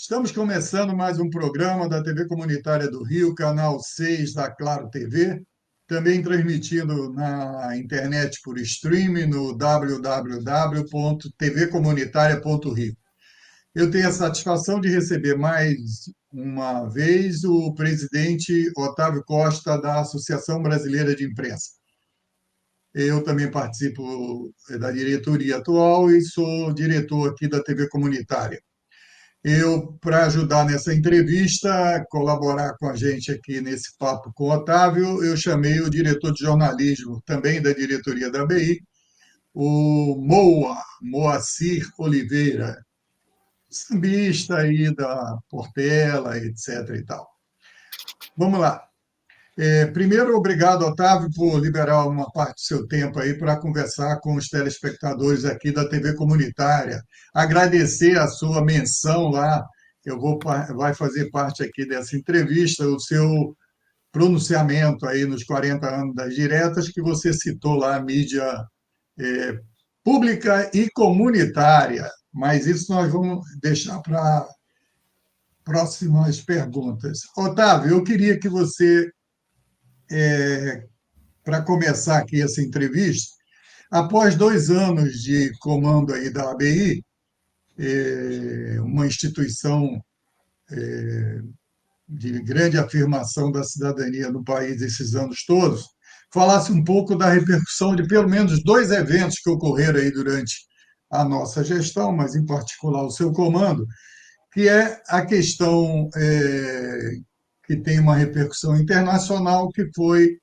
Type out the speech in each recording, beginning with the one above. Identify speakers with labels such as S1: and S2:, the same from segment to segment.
S1: Estamos começando mais um programa da TV Comunitária do Rio, canal 6 da Claro TV, também transmitindo na internet por streaming no www.tvcomunitaria.rio. Eu tenho a satisfação de receber mais uma vez o presidente Otávio Costa, da Associação Brasileira de Imprensa. Eu também participo da diretoria atual e sou diretor aqui da TV Comunitária. Para ajudar nessa entrevista, colaborar com a gente aqui nesse papo com o Otávio, eu chamei o diretor de jornalismo, também da diretoria da ABI, o Moacir Oliveira, sambista aí da Portela, etc. e tal. Vamos lá. Primeiro, obrigado, Otávio, por liberar uma parte do seu tempo aí para conversar com os telespectadores aqui da TV Comunitária. Agradecer a sua menção lá, vai fazer parte aqui dessa entrevista, o seu pronunciamento aí nos 40 anos das diretas, que você citou lá a mídia pública e comunitária. Mas isso nós vamos deixar para próximas perguntas. Otávio, eu queria que você para começar aqui essa entrevista, após 2 anos de comando aí da ABI, uma instituição de grande afirmação da cidadania no país esses anos todos, falasse um pouco da repercussão de pelo menos 2 eventos que ocorreram aí durante a nossa gestão, mas em particular o seu comando, que é a questão que tem uma repercussão internacional, que foi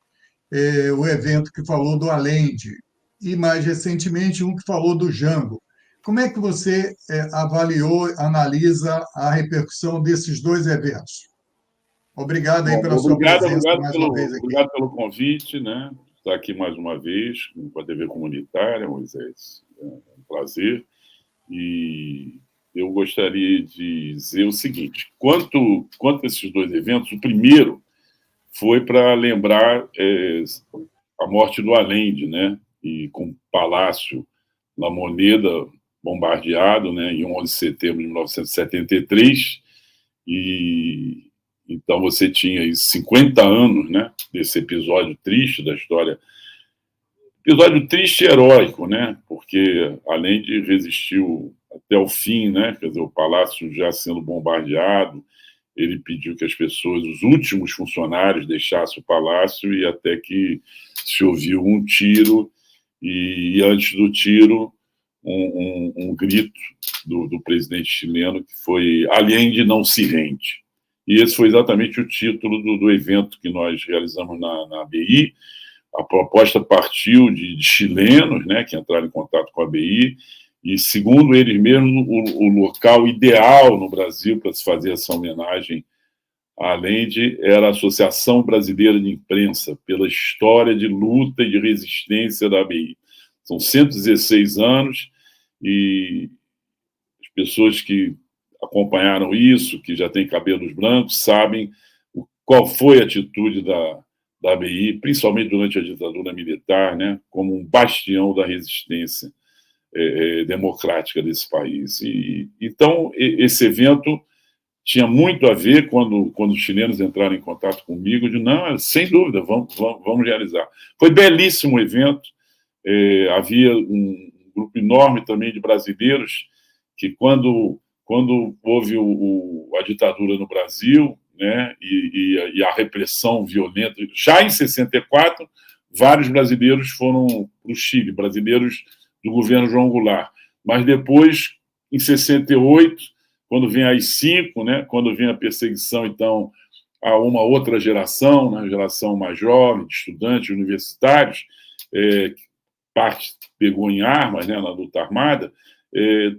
S1: o evento que falou do Allende, e mais recentemente um que falou do Jango. Como é que você avaliou, analisa a repercussão desses 2 eventos? Obrigado aí
S2: Bom,
S1: pela sua presença mais uma vez aqui.
S2: Obrigado pelo convite, né? Estar aqui mais uma vez com a TV Comunitária, Moisés. É um prazer. E eu gostaria de dizer o seguinte: quanto a esses 2 eventos, o primeiro foi para lembrar a morte do Allende, né? E com o Palácio La Moneda bombardeado, né? Em 11 de setembro de 1973. E então você tinha aí 50 anos, né? Desse episódio triste da história. Episódio triste e heróico, né? Porque Allende resistiu até o fim, né? Quer dizer, o palácio já sendo bombardeado, ele pediu que as pessoas, os últimos funcionários, deixassem o palácio, e até que se ouviu um tiro, e antes do tiro, um grito do presidente chileno, que foi: Allende não se rende. E esse foi exatamente o título do evento que nós realizamos na ABI. A proposta partiu de chilenos, né, que entraram em contato com a ABI, e, segundo eles mesmos, o local ideal no Brasil para se fazer essa homenagem a Allende era a Associação Brasileira de Imprensa, pela história de luta e de resistência da ABI. São 116 anos, e as pessoas que acompanharam isso, que já têm cabelos brancos, sabem qual foi a atitude da ABI, principalmente durante a ditadura militar, né, como um bastião da resistência democrática desse país. Então, esse evento tinha muito a ver, quando os chilenos entraram em contato comigo, de não, sem dúvida, vamos realizar. Foi belíssimo o evento, havia um grupo enorme também de brasileiros que, quando houve a ditadura no Brasil, né, e a repressão violenta, já em 64, vários brasileiros foram para o Chile, brasileiros do governo João Goulart. Mas depois, em 68, quando vem AI-5, né, quando vem a perseguição, então, a uma outra geração, né, geração mais jovem, de estudantes universitários, parte pegou em armas, né, na luta armada,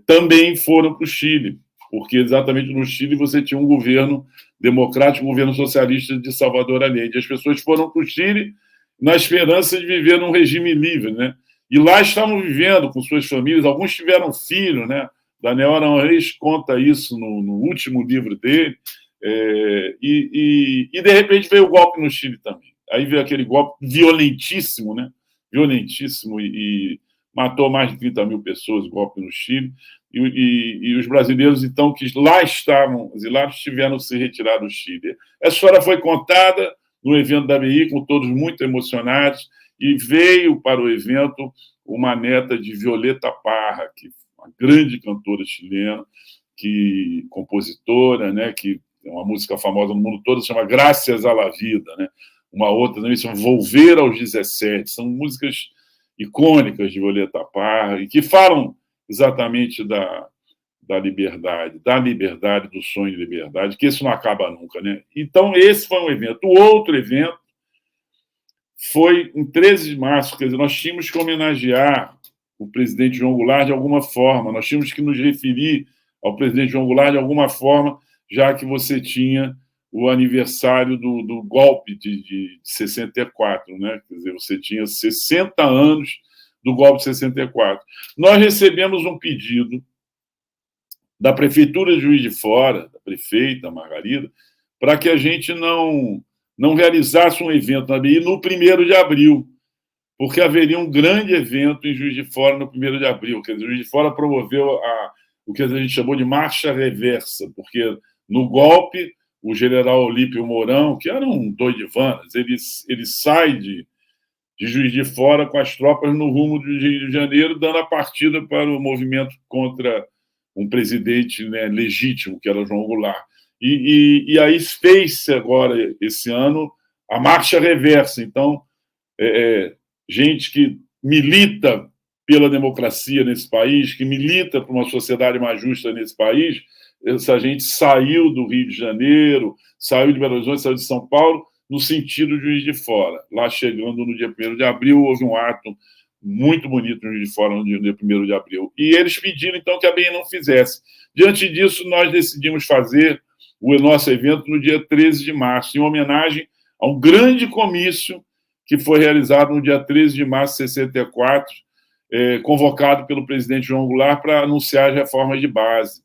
S2: também foram para o Chile, porque exatamente no Chile você tinha um governo democrático, um governo socialista de Salvador Allende. As pessoas foram para o Chile na esperança de viver num regime livre, né? E lá estavam vivendo com suas famílias, alguns tiveram filhos, né? Daniel Arão Reis conta isso no último livro dele, e de repente veio o golpe no Chile também. Aí veio aquele golpe violentíssimo, né? Violentíssimo, e matou mais de 30 mil pessoas, o golpe no Chile, e os brasileiros, então, que lá estavam exilados, tiveram que se retirar do Chile. Essa história foi contada no evento da BI, com todos muito emocionados, e veio para o evento uma neta de Violeta Parra, que é uma grande cantora chilena, compositora, né, que é uma música famosa no mundo todo, se chama Graças à la Vida, né? Uma outra também se chama Volver aos 17. São músicas icônicas de Violeta Parra e que falam exatamente da liberdade, do sonho de liberdade, que isso não acaba nunca, né? Então, esse foi um evento. O outro evento foi em 13 de março, quer dizer, nós tínhamos que homenagear o presidente João Goulart de alguma forma, nós tínhamos que nos referir ao presidente João Goulart de alguma forma, já que você tinha o aniversário do golpe de 64, né? Quer dizer, você tinha 60 anos do golpe de 64. Nós recebemos um pedido da Prefeitura de Juiz de Fora, da prefeita Margarida, para que a gente não realizasse um evento na BI no 1º de abril, porque haveria um grande evento em Juiz de Fora no 1º de abril. Quer dizer, Juiz de Fora promoveu o que a gente chamou de marcha reversa, porque no golpe, o general Olímpio Mourão, que era um doidivanas, ele sai de Juiz de Fora com as tropas no rumo do Rio de Janeiro, dando a partida para o movimento contra um presidente, né, legítimo, que era João Goulart. E aí fez-se agora, esse ano, a marcha reversa. Então, gente que milita pela democracia nesse país, que milita por uma sociedade mais justa nesse país, essa gente saiu do Rio de Janeiro, saiu de Belo Horizonte, saiu de São Paulo, no sentido de Juiz de Fora. Lá, chegando no dia 1º de abril, houve um ato muito bonito no Juiz de Fora, no dia 1º de abril. E eles pediram, então, que a BI não fizesse. Diante disso, nós decidimos fazer o nosso evento no dia 13 de março, em homenagem a um grande comício que foi realizado no dia 13 de março de 64, convocado pelo presidente João Goulart para anunciar as reformas de base.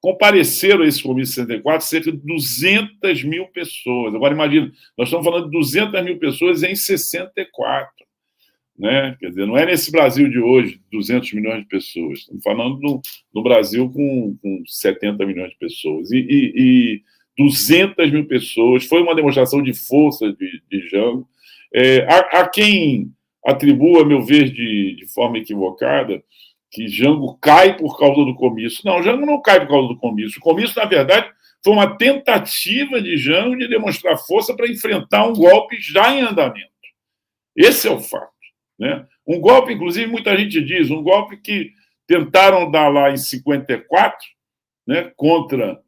S2: Compareceram a esse comício de 64 cerca de 200 mil pessoas. Agora, imagina, nós estamos falando de 200 mil pessoas em 64. Né? Quer dizer, não é nesse Brasil de hoje, 200 milhões de pessoas. Estamos falando do Brasil com 70 milhões de pessoas. E 200 mil pessoas. Foi uma demonstração de força de Jango. Há quem atribua, a meu ver, de forma equivocada, que Jango cai por causa do comício. Não, Jango não cai por causa do comício. O comício, na verdade, foi uma tentativa de Jango de demonstrar força para enfrentar um golpe já em andamento. Esse é o fato. Né? Um golpe, inclusive, muita gente diz, um golpe que tentaram dar lá em 54, né, contra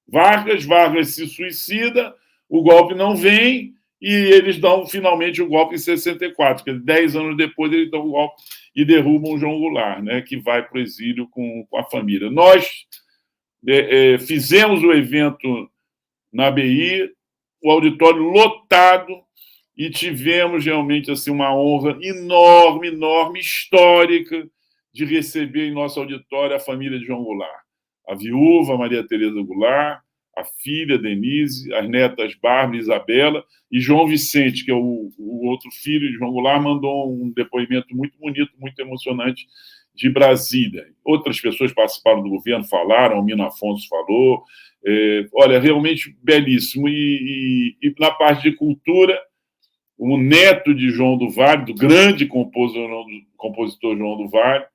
S2: Vargas, Vargas se suicida, o golpe não vem e eles dão finalmente o golpe em 64, que 10 anos depois eles dão o golpe e derrubam o João Goulart, né, que vai para o exílio com a família. Nós fizemos o evento na BI, o auditório lotado, e tivemos realmente assim, uma honra enorme, enorme, histórica, de receber em nosso auditório a família de João Goulart. A viúva Maria Tereza Goulart, a filha Denise, as netas Bárbara e Isabela, e João Vicente, que é o outro filho de João Goulart, mandou um depoimento muito bonito, muito emocionante de Brasília. Outras pessoas participaram do governo, falaram, o Mino Afonso falou. Olha, realmente belíssimo. E na parte de cultura, o neto de João do Vale, do grande compositor João do Vale,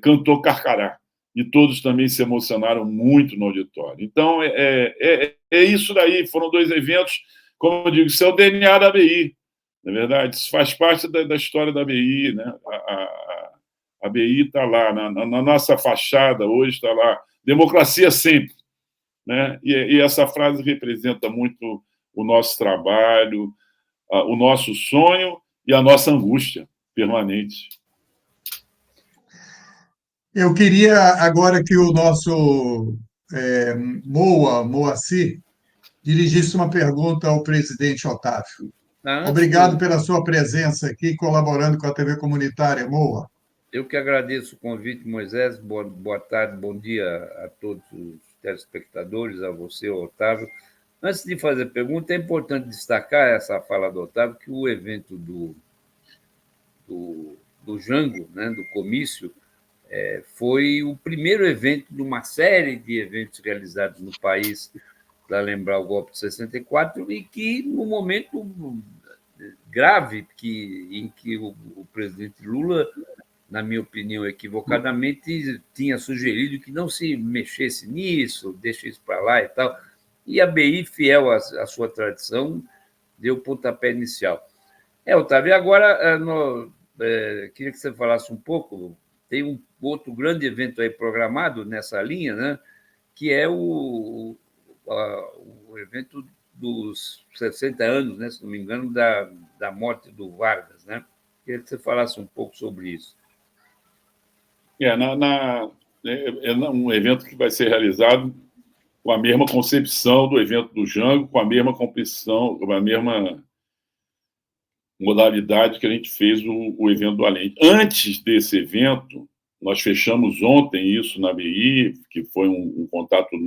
S2: cantou Carcará. E todos também se emocionaram muito no auditório. Então, é isso daí. Foram 2 eventos, como eu digo, isso é o DNA da BI, não é verdade? Isso faz parte da história da BI. Né? A BI está lá, na nossa fachada hoje está lá, democracia sempre. Né? E essa frase representa muito o nosso trabalho, o nosso sonho e a nossa angústia permanente.
S1: Eu queria agora que o nosso Moacir dirigisse uma pergunta ao presidente Otávio. Obrigado pela sua presença aqui, colaborando com a TV Comunitária, Moa.
S3: Eu que agradeço o convite, Moisés. Boa tarde, bom dia a todos os telespectadores, a você, Otávio. Antes de fazer a pergunta, é importante destacar essa fala do Otávio, que o evento do Jango, né, do comício, foi o primeiro evento de uma série de eventos realizados no país para lembrar o golpe de 64 e que, no momento grave em que o presidente Lula, na minha opinião, equivocadamente, tinha sugerido que não se mexesse nisso, deixe isso para lá e tal. E a BI, fiel à sua tradição, deu o pontapé inicial. Otávio, agora queria que você falasse um pouco, tem um outro grande evento aí programado nessa linha, né, que é o evento dos 60 anos, né, se não me engano, da morte do Vargas, né? Queria que você falasse um pouco sobre isso.
S2: É um evento que vai ser realizado com a mesma concepção do evento do Jango, com a mesma concepção, com a mesma modalidade que a gente fez o evento do Além. Antes desse evento, nós fechamos ontem isso na BI, que foi um contato do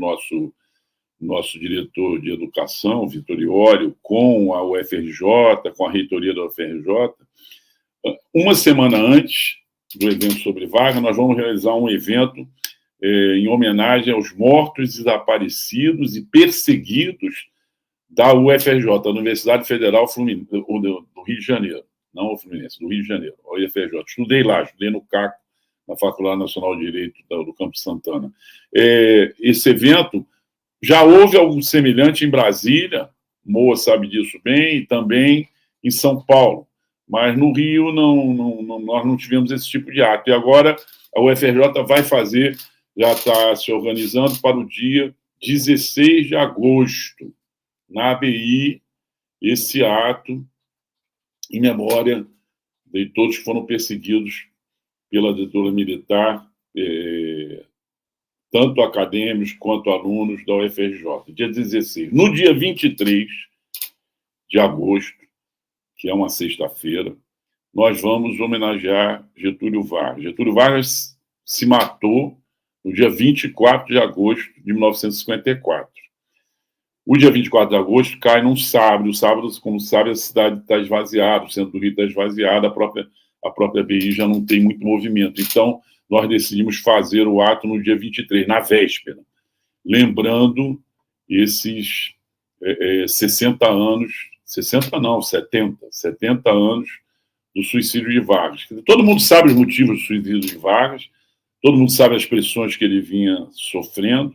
S2: nosso diretor de educação, Vitor Iório, com a UFRJ, com a reitoria da UFRJ. Uma semana antes do evento sobre Vargas, nós vamos realizar um evento em homenagem aos mortos, desaparecidos e perseguidos da UFRJ, da Universidade Federal do Rio de Janeiro, não o Fluminense, do Rio de Janeiro, a UFRJ. Estudei lá, estudei no CAC, na Faculdade Nacional de Direito do Campo Santana. Esse evento, já houve algo semelhante em Brasília, Moa sabe disso bem, e também em São Paulo, mas no Rio nós não tivemos esse tipo de ato. E agora a UFRJ vai fazer, já está se organizando para o dia 16 de agosto, na ABI, esse ato em memória de todos que foram perseguidos pela ditadura militar, tanto acadêmicos quanto alunos da UFRJ. Dia 16. No dia 23 de agosto, que é uma sexta-feira, nós vamos homenagear Getúlio Vargas. Getúlio Vargas se matou no dia 24 de agosto de 1954. O dia 24 de agosto cai num sábado. O sábado, como sabe, a cidade está esvaziada, o centro do Rio está esvaziado, a própria BI já não tem muito movimento. Então, nós decidimos fazer o ato no dia 23, na véspera, lembrando esses 60 anos, 60 não, 70 anos do suicídio de Vargas. Todo mundo sabe os motivos do suicídio de Vargas, todo mundo sabe as pressões que ele vinha sofrendo,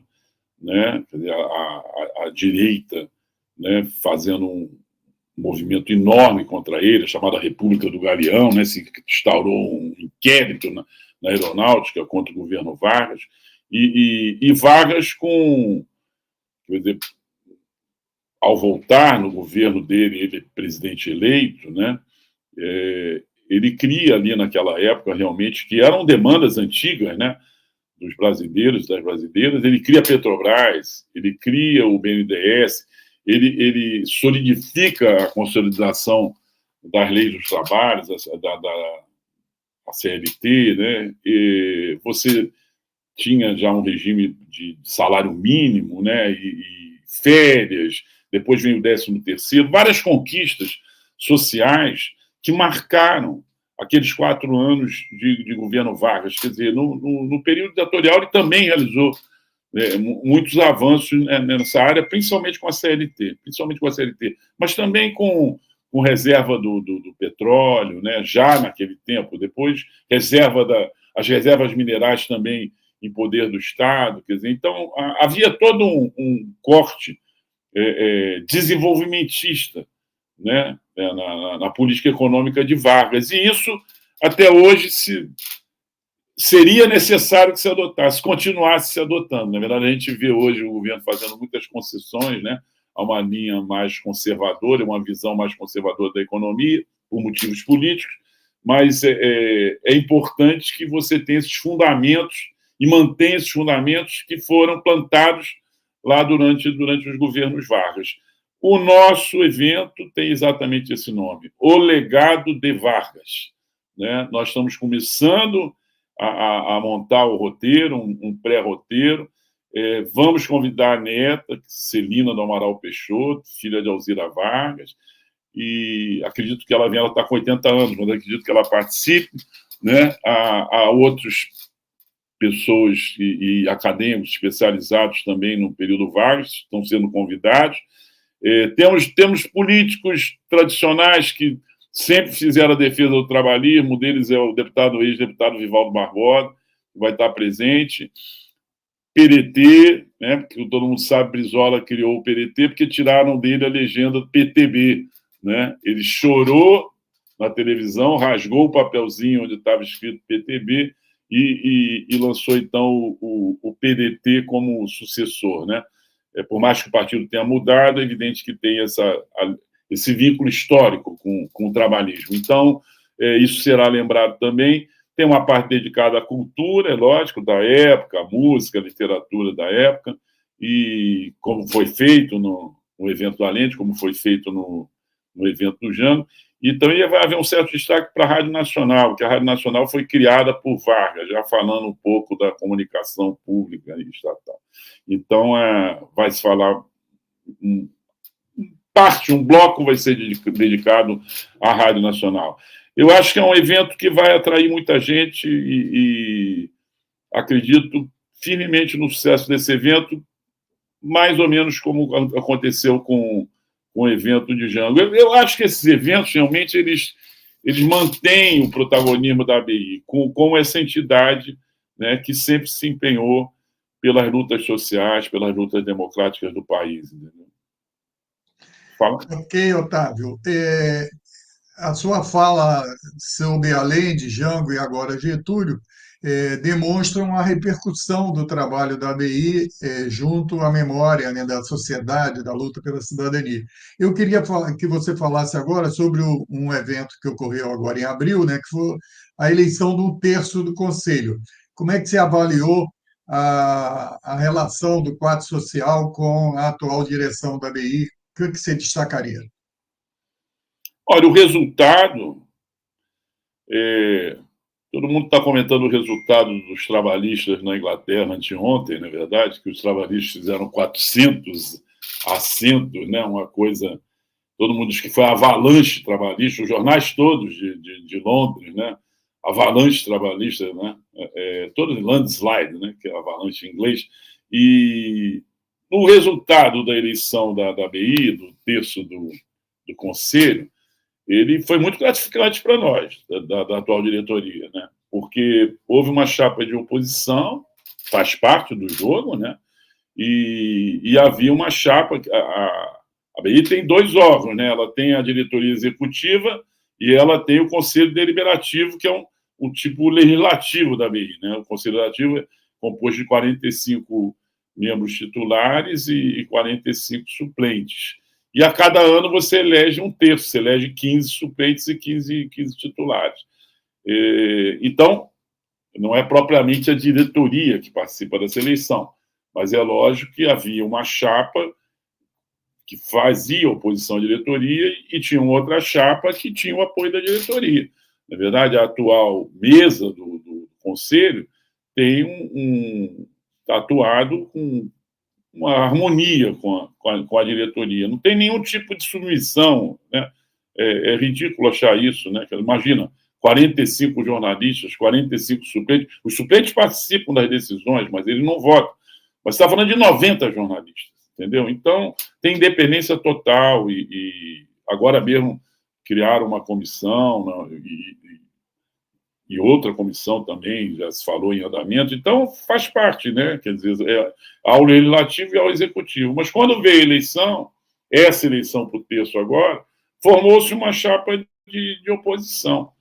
S2: né? A direita, né, fazendo um movimento enorme contra ele, a chamada República do Galeão, né, se instaurou um inquérito na aeronáutica contra o governo Vargas, e Vargas, quer dizer, ao voltar no governo dele, ele é presidente eleito, né, ele cria ali naquela época realmente, que eram demandas antigas, né, dos brasileiros, das brasileiras, ele cria a Petrobras, ele cria o BNDES, ele solidifica a consolidação das leis dos trabalhos, a CLT, né? E você tinha já um regime de salário mínimo, né? E férias, depois vem o 13º, várias conquistas sociais que marcaram aqueles 4 anos de governo Vargas. Quer dizer, no período ditatorial ele também realizou muitos avanços nessa área, principalmente com a CLT, mas também com reserva do petróleo, né, já naquele tempo, depois as reservas minerais também em poder do Estado. Quer dizer, então, havia todo um corte desenvolvimentista, né, na política econômica de Vargas. E isso, até hoje, seria necessário que se adotasse, continuasse se adotando. Na verdade, a gente vê hoje o governo fazendo muitas concessões, né, a uma linha mais conservadora, uma visão mais conservadora da economia, por motivos políticos, mas é importante que você tenha esses fundamentos e mantenha esses fundamentos que foram plantados lá durante os governos Vargas. O nosso evento tem exatamente esse nome, O Legado de Vargas, né? Nós estamos começando a montar o roteiro, um pré-roteiro. Vamos convidar a neta, Celina do Amaral Peixoto, filha de Alzira Vargas, e acredito que ela está com 80 anos, mas acredito que ela participe, né? Há outras pessoas e acadêmicos especializados também no período Vargas, estão sendo convidados. Temos políticos tradicionais que sempre fizeram a defesa do trabalhismo, um deles é o ex-deputado Vivaldo Barbosa, que vai estar presente. PDT, né, porque todo mundo sabe, Brizola criou o PDT porque tiraram dele a legenda PTB. Né? Ele chorou na televisão, rasgou o papelzinho onde estava escrito PTB e lançou, então, o PDT como sucessor. Né? Por mais que o partido tenha mudado, é evidente que tem esse vínculo histórico com o trabalhismo. Então, isso será lembrado também. Tem uma parte dedicada à cultura, é lógico, da época, a música, a literatura da época, e como foi feito no evento do Allende, como foi feito no evento do Jango. E também vai haver um certo destaque para a Rádio Nacional, porque a Rádio Nacional foi criada por Vargas, já falando um pouco da comunicação pública e estatal. Então, vai se falar... um bloco vai ser dedicado à Rádio Nacional. Eu acho que é um evento que vai atrair muita gente e acredito firmemente no sucesso desse evento, mais ou menos como aconteceu com o evento de Jango. Eu acho que esses eventos, realmente, eles mantêm o protagonismo da ABI, com essa entidade, né, que sempre se empenhou pelas lutas sociais, pelas lutas democráticas do país. Entendeu? Fala.
S1: Ok, Otávio. A sua fala sobre Allende, Jango e agora Getúlio demonstram a repercussão do trabalho da ABI junto à memória, né, da sociedade, da luta pela cidadania. Eu queria que você falasse agora sobre um evento que ocorreu agora em abril, né, que foi a eleição do terço do Conselho. Como é que você avaliou a relação do quadro social com a atual direção da ABI? O que você destacaria?
S2: Olha, o resultado... todo mundo está comentando o resultado dos trabalhistas na Inglaterra anteontem, na verdade, que os trabalhistas fizeram 400 assentos, né? Uma coisa... Todo mundo diz que foi a avalanche trabalhista, os jornais todos de Londres, né? Avalanche trabalhista, né? Todo landslide, né? Que é avalanche em inglês. E o resultado da eleição da ABI, do terço do Conselho, ele foi muito gratificante para nós, da atual diretoria, né? Porque houve uma chapa de oposição, faz parte do jogo, né? E havia uma chapa... A ABI tem dois órgãos, né? Ela tem a diretoria executiva e ela tem o Conselho Deliberativo, que é um tipo legislativo da ABI, né? O Conselho Legislativo é composto de 45 membros titulares e 45 suplentes. E a cada ano você elege um terço, você elege 15 suplentes e 15 titulares. Então, não é propriamente a diretoria que participa dessa eleição, mas é lógico que havia uma chapa que fazia oposição à diretoria e tinha uma outra chapa que tinha o apoio da diretoria. Na verdade, a atual mesa do Conselho tem atuado com uma harmonia com a diretoria. Não tem nenhum tipo de submissão, né? É ridículo achar isso, né? Imagina, 45 jornalistas, 45 suplentes. Os suplentes participam das decisões, mas eles não votam. Mas você está falando de 90 jornalistas, entendeu? Então, tem independência total e agora mesmo criaram uma comissão, né? E outra comissão também já se falou em andamento, então faz parte, né? Quer dizer, ao legislativo e ao executivo. Mas quando veio a eleição, essa eleição para o terço agora, formou-se uma chapa de oposição.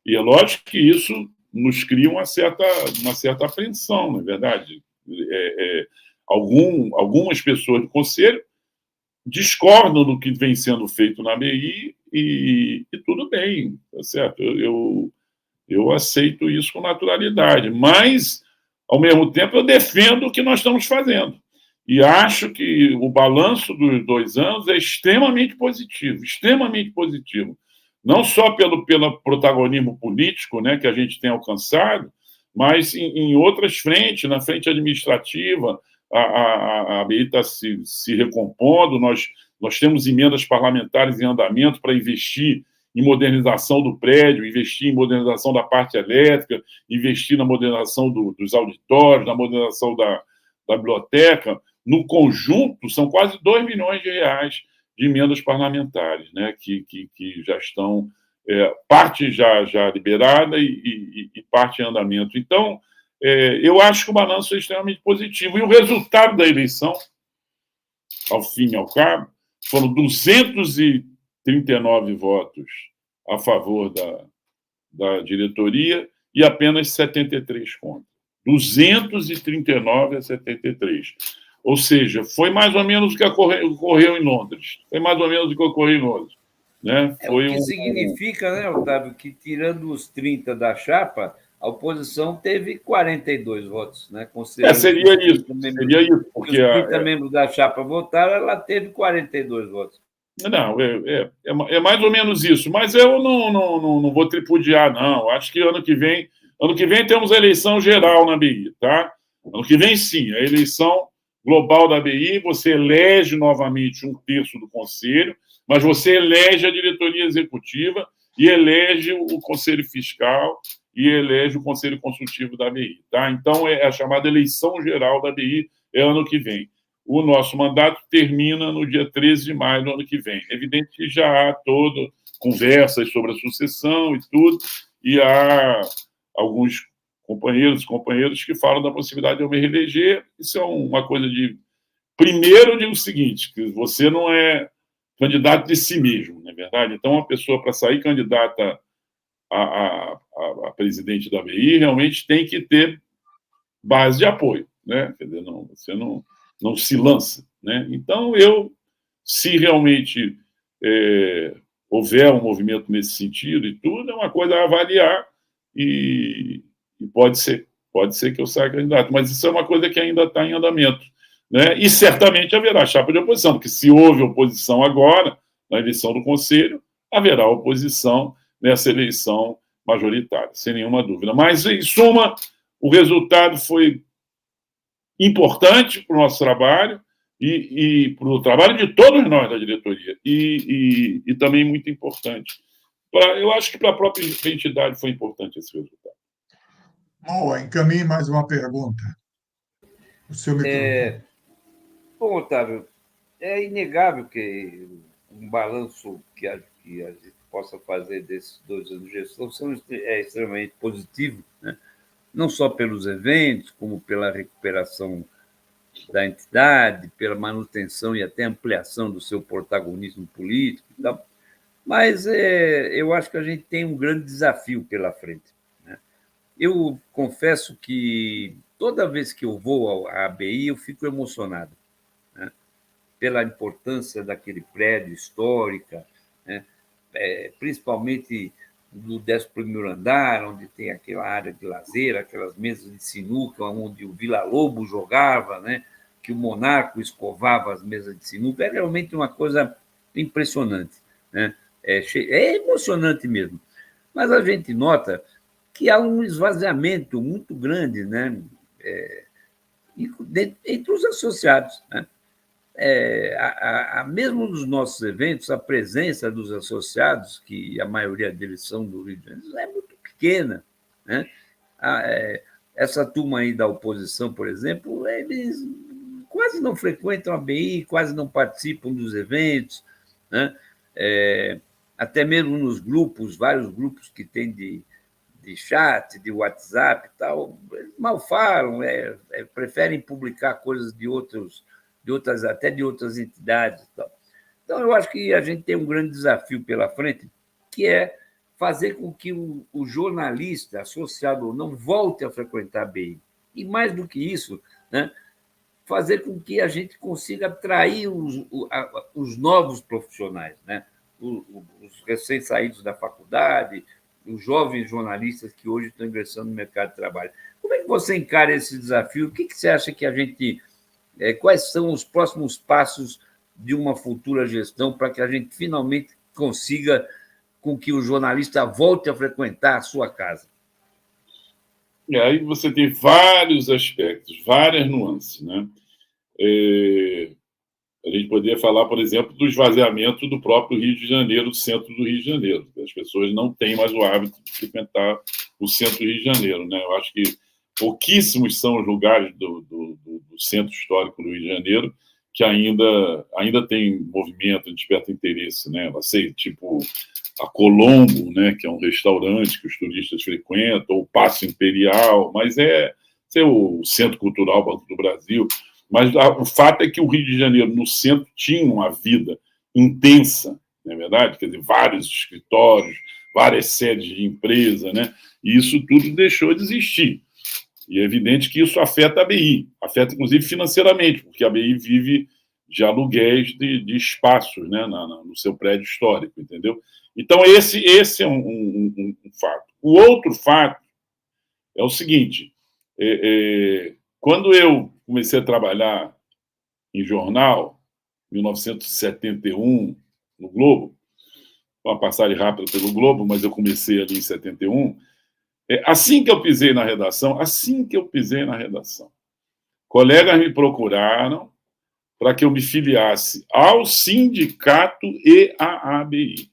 S2: E é lógico que isso nos cria uma certa apreensão, não é verdade? Algumas pessoas do Conselho discordam do que vem sendo feito na ABI e tudo bem, tá certo? Eu aceito isso com naturalidade, mas, ao mesmo tempo, eu defendo o que nós estamos fazendo. E acho que o balanço dos 2 anos é extremamente positivo, não só pelo protagonismo político, né, que a gente tem alcançado, mas em outras frentes, na frente administrativa, a ABI está se recompondo, nós Nós temos emendas parlamentares em andamento para investir em modernização do prédio, investir em modernização da parte elétrica, investir na modernização dos auditórios, na modernização da biblioteca. No conjunto, são quase 2 milhões de reais de emendas parlamentares, né, que já estão, parte já liberada e parte em andamento. Então, eu acho que o balanço é extremamente positivo. E o resultado da eleição, ao fim e ao cabo, foram 239 votos a favor da diretoria e apenas 73 contra. 239 a 73. Ou seja, foi mais ou menos o que ocorreu em Londres. Foi mais ou menos o que ocorreu em Londres. Né?
S3: Foi o que significa, né, Otávio, que tirando os 30 da chapa, a oposição teve 42 votos. Né?
S2: Seria isso.
S3: Porque os 30 membros da chapa votaram, ela teve 42 votos.
S2: Não, é mais ou menos isso. Mas eu não vou tripudiar, não. Acho que ano que vem temos a eleição geral na BI, tá? Ano que vem, sim, a eleição global da BI, você elege novamente 1/3 do conselho, mas você elege a diretoria executiva e elege o conselho fiscal e elege o conselho consultivo da BI, tá? Então, é a chamada eleição geral da BI, é ano que vem. O nosso mandato termina no dia 13 de maio do ano que vem. É evidente que já há todas conversas sobre a sucessão e tudo, e há alguns companheiros que falam da possibilidade de eu me reeleger. Isso é uma coisa de... Primeiro, eu digo o seguinte, que você não é candidato de si mesmo, não é verdade? Então, uma pessoa, para sair candidata a presidente da BI, realmente tem que ter base de apoio, né? Quer dizer, você não se lança, né? Então, se realmente houver um movimento nesse sentido e tudo, é uma coisa a avaliar e pode ser que eu saia candidato, mas isso é uma coisa que ainda está em andamento, né? E certamente haverá chapa de oposição, porque se houve oposição agora, na eleição do Conselho, haverá oposição nessa eleição majoritária, sem nenhuma dúvida. Mas, em suma, o resultado foi importante para o nosso trabalho e para o trabalho de todos nós da diretoria, e também muito importante. Eu acho que para a própria entidade foi importante esse resultado.
S1: Bom, encaminhe mais uma pergunta. O seu microfone.
S3: Bom, Otávio, é inegável que um balanço que a gente possa fazer desses 2 anos de gestão é extremamente positivo, né? Não só pelos eventos, como pela recuperação da entidade, pela manutenção e até ampliação do seu protagonismo político e tal. Mas eu acho que a gente tem um grande desafio pela frente, né? Eu confesso que toda vez que eu vou à ABI, eu fico emocionado, né? Pela importância daquele prédio histórico, né? Principalmente do 11º andar, onde tem aquela área de lazer, aquelas mesas de sinuca, onde o Villa-Lobos jogava, né? Que o Monarco escovava as mesas de sinuca. É realmente uma coisa impressionante, né? É emocionante mesmo. Mas a gente nota que há um esvaziamento muito grande, né? Entre os associados, né? Mesmo nos nossos eventos, a presença dos associados, que a maioria deles são do Rio de Janeiro, é muito pequena, né? Essa turma aí da oposição, por exemplo, eles quase não frequentam a BI, quase não participam dos eventos, né? Até mesmo nos grupos, vários grupos que tem de chat, de WhatsApp e tal, eles mal falam, preferem publicar coisas de outras entidades. Tal. Então, eu acho que a gente tem um grande desafio pela frente, que é fazer com que o jornalista, associado ou não, volte a frequentar a BI. E, mais do que isso, né, fazer com que a gente consiga atrair os novos profissionais, né, os recém-saídos da faculdade, os jovens jornalistas que hoje estão ingressando no mercado de trabalho. Como é que você encara esse desafio? O que você acha que a gente... Quais são os próximos passos de uma futura gestão para que a gente finalmente consiga com que o jornalista volte a frequentar a sua casa?
S2: E aí você tem vários aspectos, várias nuances, né? A gente poderia falar, por exemplo, do esvaziamento do próprio Rio de Janeiro, do centro do Rio de Janeiro. As pessoas não têm mais o hábito de frequentar o centro do Rio de Janeiro, né? Eu acho que pouquíssimos são os lugares do centro histórico do Rio de Janeiro que ainda tem movimento, desperta interesse, né? Eu sei, tipo a Colombo, né, que é um restaurante que os turistas frequentam, ou o Paço Imperial, mas é o Centro Cultural Banco do Brasil. Mas o fato é que o Rio de Janeiro, no centro, tinha uma vida intensa, não é verdade? Quer dizer, vários escritórios, várias sedes de empresa, né? E isso tudo deixou de existir. E é evidente que isso afeta a BI, afeta inclusive financeiramente, porque a BI vive de aluguéis de espaços, né, no seu prédio histórico, entendeu? Então, esse é um fato. O outro fato é o seguinte: quando eu comecei a trabalhar em jornal, em 1971, no Globo, uma passagem rápida pelo Globo, mas eu comecei ali em 71, assim que eu pisei na redação, colegas me procuraram para que eu me filiasse ao sindicato e à ABI.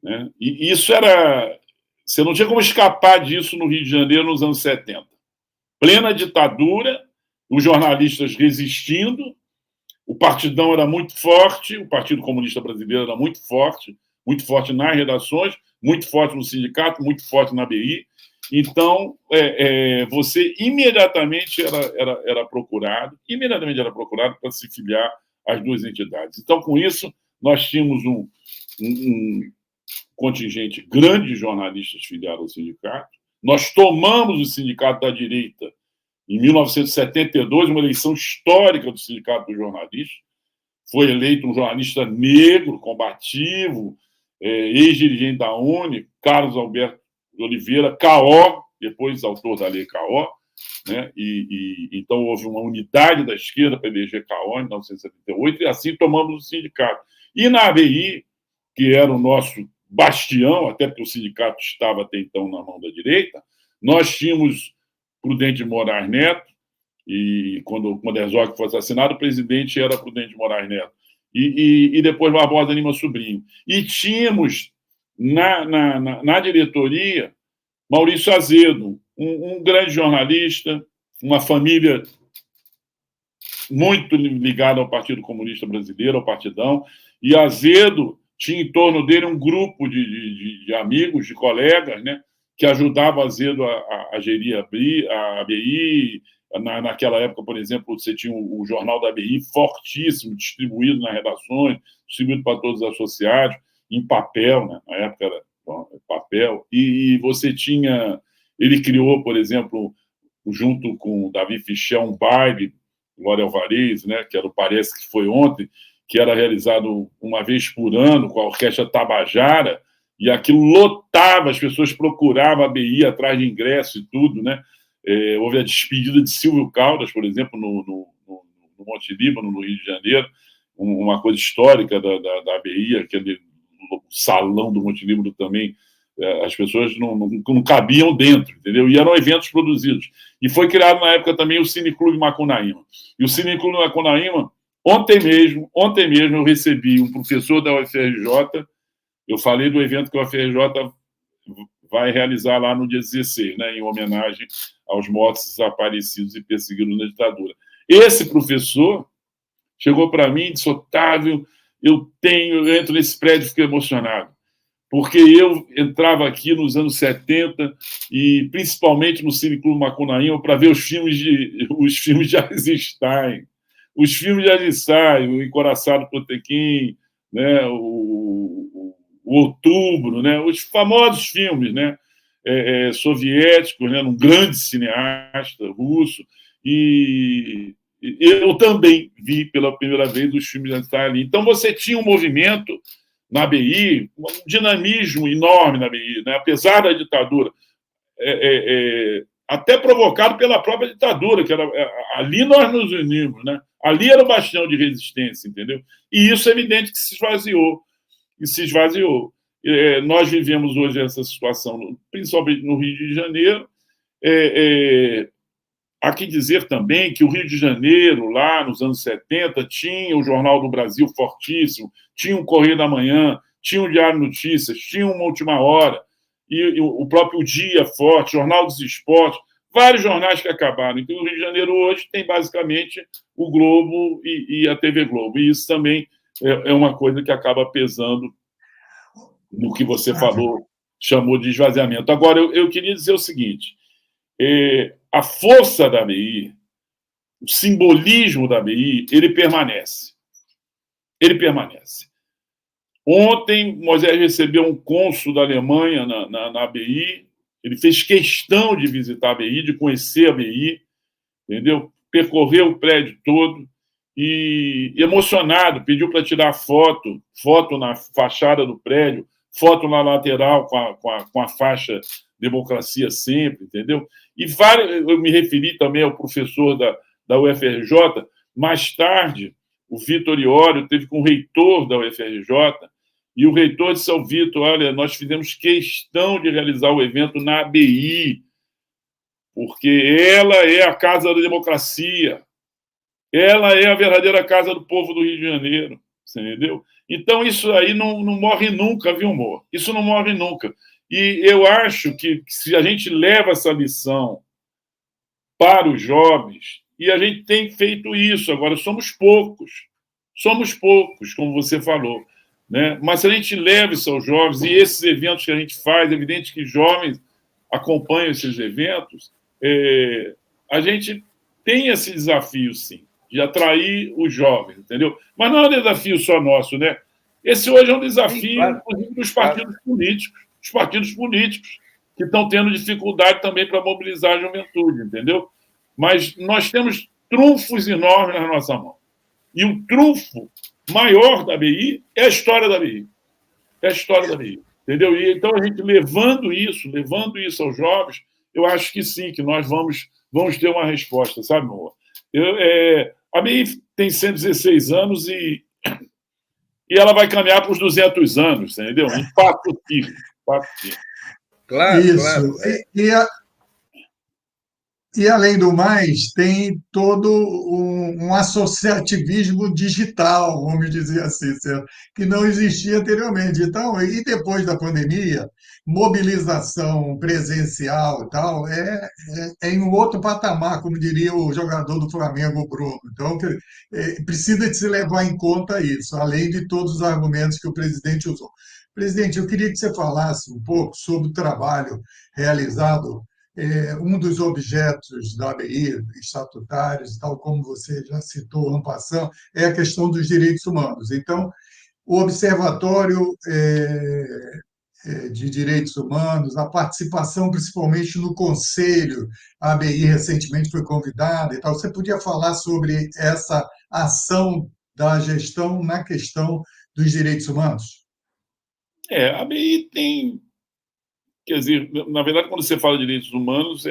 S2: Né? E isso era... Você não tinha como escapar disso no Rio de Janeiro nos anos 70. Plena ditadura, os jornalistas resistindo, o Partidão era muito forte, o Partido Comunista Brasileiro era muito forte nas redações, muito forte no sindicato, muito forte na BI. Então, você imediatamente era procurado para se filiar às duas entidades. Então, com isso, nós tínhamos um contingente grande de jornalistas filiados ao sindicato. Nós tomamos o sindicato da direita em 1972, uma eleição histórica do Sindicato dos Jornalistas. Foi eleito um jornalista negro, combativo, ex-dirigente da UNE, Carlos Alberto de Oliveira, Caó, depois autor da Lei Caó, né? Então houve uma unidade da esquerda para eleger Caó em 1978, e assim tomamos o sindicato. E na ABI, que era o nosso bastião, até porque o sindicato estava até então na mão da direita, nós tínhamos Prudente de Moraes Neto, e quando Herzog foi assassinado, o presidente era Prudente de Moraes Neto, e depois Barbosa Lima Sobrinho. E tínhamos na diretoria Maurício Azedo, um grande jornalista, uma família muito ligada ao Partido Comunista Brasileiro, ao Partidão, e Azedo tinha em torno dele um grupo de amigos, de colegas, né, que ajudavam Azedo a gerir a ABI. Naquela época, por exemplo, você tinha o jornal da ABI fortíssimo, distribuído nas redações, distribuído para todos os associados, em papel, né? Na época era papel, e você tinha... Ele criou, por exemplo, junto com o Davi Fischel, um baile, Glória Alvarez, né, que era o Parece que Foi Ontem, que era realizado uma vez por ano com a Orquestra Tabajara, e aquilo lotava, as pessoas procuravam a BI atrás de ingresso e tudo, né? Houve a despedida de Silvio Caldas, por exemplo, no Monte Líbano, no Rio de Janeiro, uma coisa histórica da ABI, aquele salão do Monte Líbano também, as pessoas não cabiam dentro, entendeu? E eram eventos produzidos. E foi criado na época também o Cineclube Macunaíma. E o Cineclube Macunaíma, ontem mesmo, eu recebi um professor da UFRJ, eu falei do evento que a UFRJ vai realizar lá no dia 16, né, em homenagem aos mortos desaparecidos e perseguidos na ditadura. Esse professor chegou para mim e disse: Otávio, eu entro nesse prédio e fico emocionado, porque eu entrava aqui nos anos 70 e principalmente no Cineclube Macunaíma para ver os filmes de Eisenstein, o Encoraçado Potemkin, né, o Outubro, né, os famosos filmes, né, soviéticos, né, um grande cineasta russo, e eu também vi pela primeira vez os filmes de Eisenstein ali. Então você tinha um movimento na BI, um dinamismo enorme na BI, né? Apesar da ditadura, até provocado pela própria ditadura, que era, ali nós nos unimos, né? Ali era o bastião de resistência, entendeu? E isso é evidente que se esvaziou. Nós vivemos hoje essa situação, principalmente no Rio de Janeiro, há que dizer também que o Rio de Janeiro, lá nos anos 70, tinha o Jornal do Brasil fortíssimo, tinha o Correio da Manhã, tinha o Diário Notícias, tinha uma Última Hora, e o próprio Dia forte, Jornal dos Esportes, vários jornais que acabaram. Então, o Rio de Janeiro hoje tem basicamente o Globo e a TV Globo. E isso também é uma coisa que acaba pesando no que você falou, chamou de esvaziamento. Agora, eu queria dizer o seguinte, a força da ABI, o simbolismo da ABI, ele permanece. Ele permanece. Ontem, Moisés recebeu um cônsul da Alemanha na ABI, ele fez questão de visitar a ABI, de conhecer a ABI, entendeu? Percorreu o prédio todo e, emocionado, pediu para tirar foto na fachada do prédio, foto na lateral com a faixa Democracia Sempre, entendeu? E eu me referi também ao professor da UFRJ, mais tarde, o Vitor Iório teve com o reitor da UFRJ, e o reitor disse ao Vitor, olha, nós fizemos questão de realizar o evento na ABI, porque ela é a casa da democracia, ela é a verdadeira casa do povo do Rio de Janeiro, você entendeu? Então, isso aí não morre nunca, viu, amor? Isso não morre nunca. E eu acho que se a gente leva essa lição para os jovens, e a gente tem feito isso, agora somos poucos, como você falou, né? Mas se a gente leva isso aos jovens, e esses eventos que a gente faz, é evidente que jovens acompanham esses eventos, a gente tem esse desafio, sim, de atrair os jovens, entendeu? Mas não é um desafio só nosso, né? Esse hoje é um desafio, sim, claro, inclusive, dos partidos políticos, os partidos políticos, que estão tendo dificuldade também para mobilizar a juventude, entendeu? Mas nós temos trunfos enormes na nossa mão. E o trunfo maior da ABI é a história da ABI. É a história da ABI, entendeu? E então, a gente levando isso aos jovens, eu acho que sim, que nós vamos ter uma resposta, sabe, amor? A ABI tem 116 anos e ela vai caminhar para os 200 anos, entendeu? Em quatro filhos.
S1: Claro, isso. Claro. E, além do mais, tem todo um associativismo digital, vamos dizer assim, certo? Que não existia anteriormente. Então, e depois da pandemia, mobilização presencial e tal é em um outro patamar, como diria o jogador do Flamengo, Bruno. Então, precisa de se levar em conta isso, além de todos os argumentos que o presidente usou. Presidente, eu queria que você falasse um pouco sobre o trabalho realizado. Um dos objetos da ABI, estatutários, tal como você já citou, en passant, é a questão dos direitos humanos. Então, o Observatório de Direitos Humanos, a participação principalmente no Conselho, a ABI recentemente foi convidada e tal. Você podia falar sobre essa ação da gestão na questão dos direitos humanos?
S2: A ABI tem... Quer dizer, na verdade, quando você fala de direitos humanos,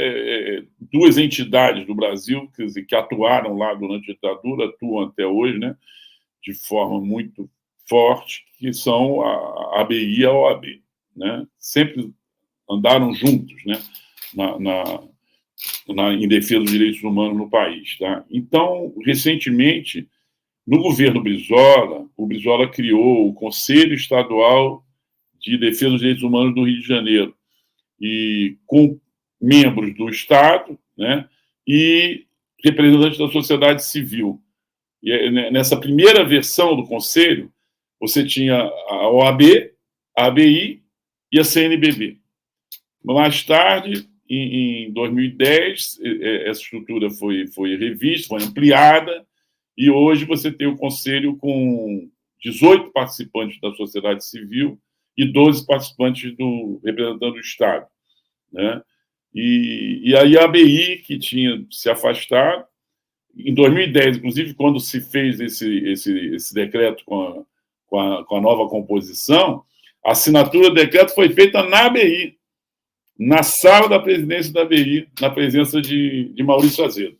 S2: duas entidades do Brasil, quer dizer, que atuaram lá durante a ditadura, atuam até hoje, né, de forma muito forte, que são a ABI e a OAB, né? Sempre andaram juntos, né, em defesa dos direitos humanos no país. Tá? Então, recentemente, no governo Brizola, o Brizola criou o Conselho Estadual de Defesa dos Direitos Humanos do Rio de Janeiro, e com membros do Estado, né, e representantes da sociedade civil. E nessa primeira versão do Conselho, você tinha a OAB, a ABI e a CNBB. Mais tarde, em 2010, essa estrutura foi revista, foi ampliada, e hoje você tem o Conselho com 18 participantes da sociedade civil e 12 participantes representando o Estado. Né? E aí a ABI, que tinha se afastado, em 2010, inclusive, quando se fez esse decreto com a nova composição, a assinatura do decreto foi feita na ABI, na sala da presidência da ABI, na presença de Maurício Azevedo,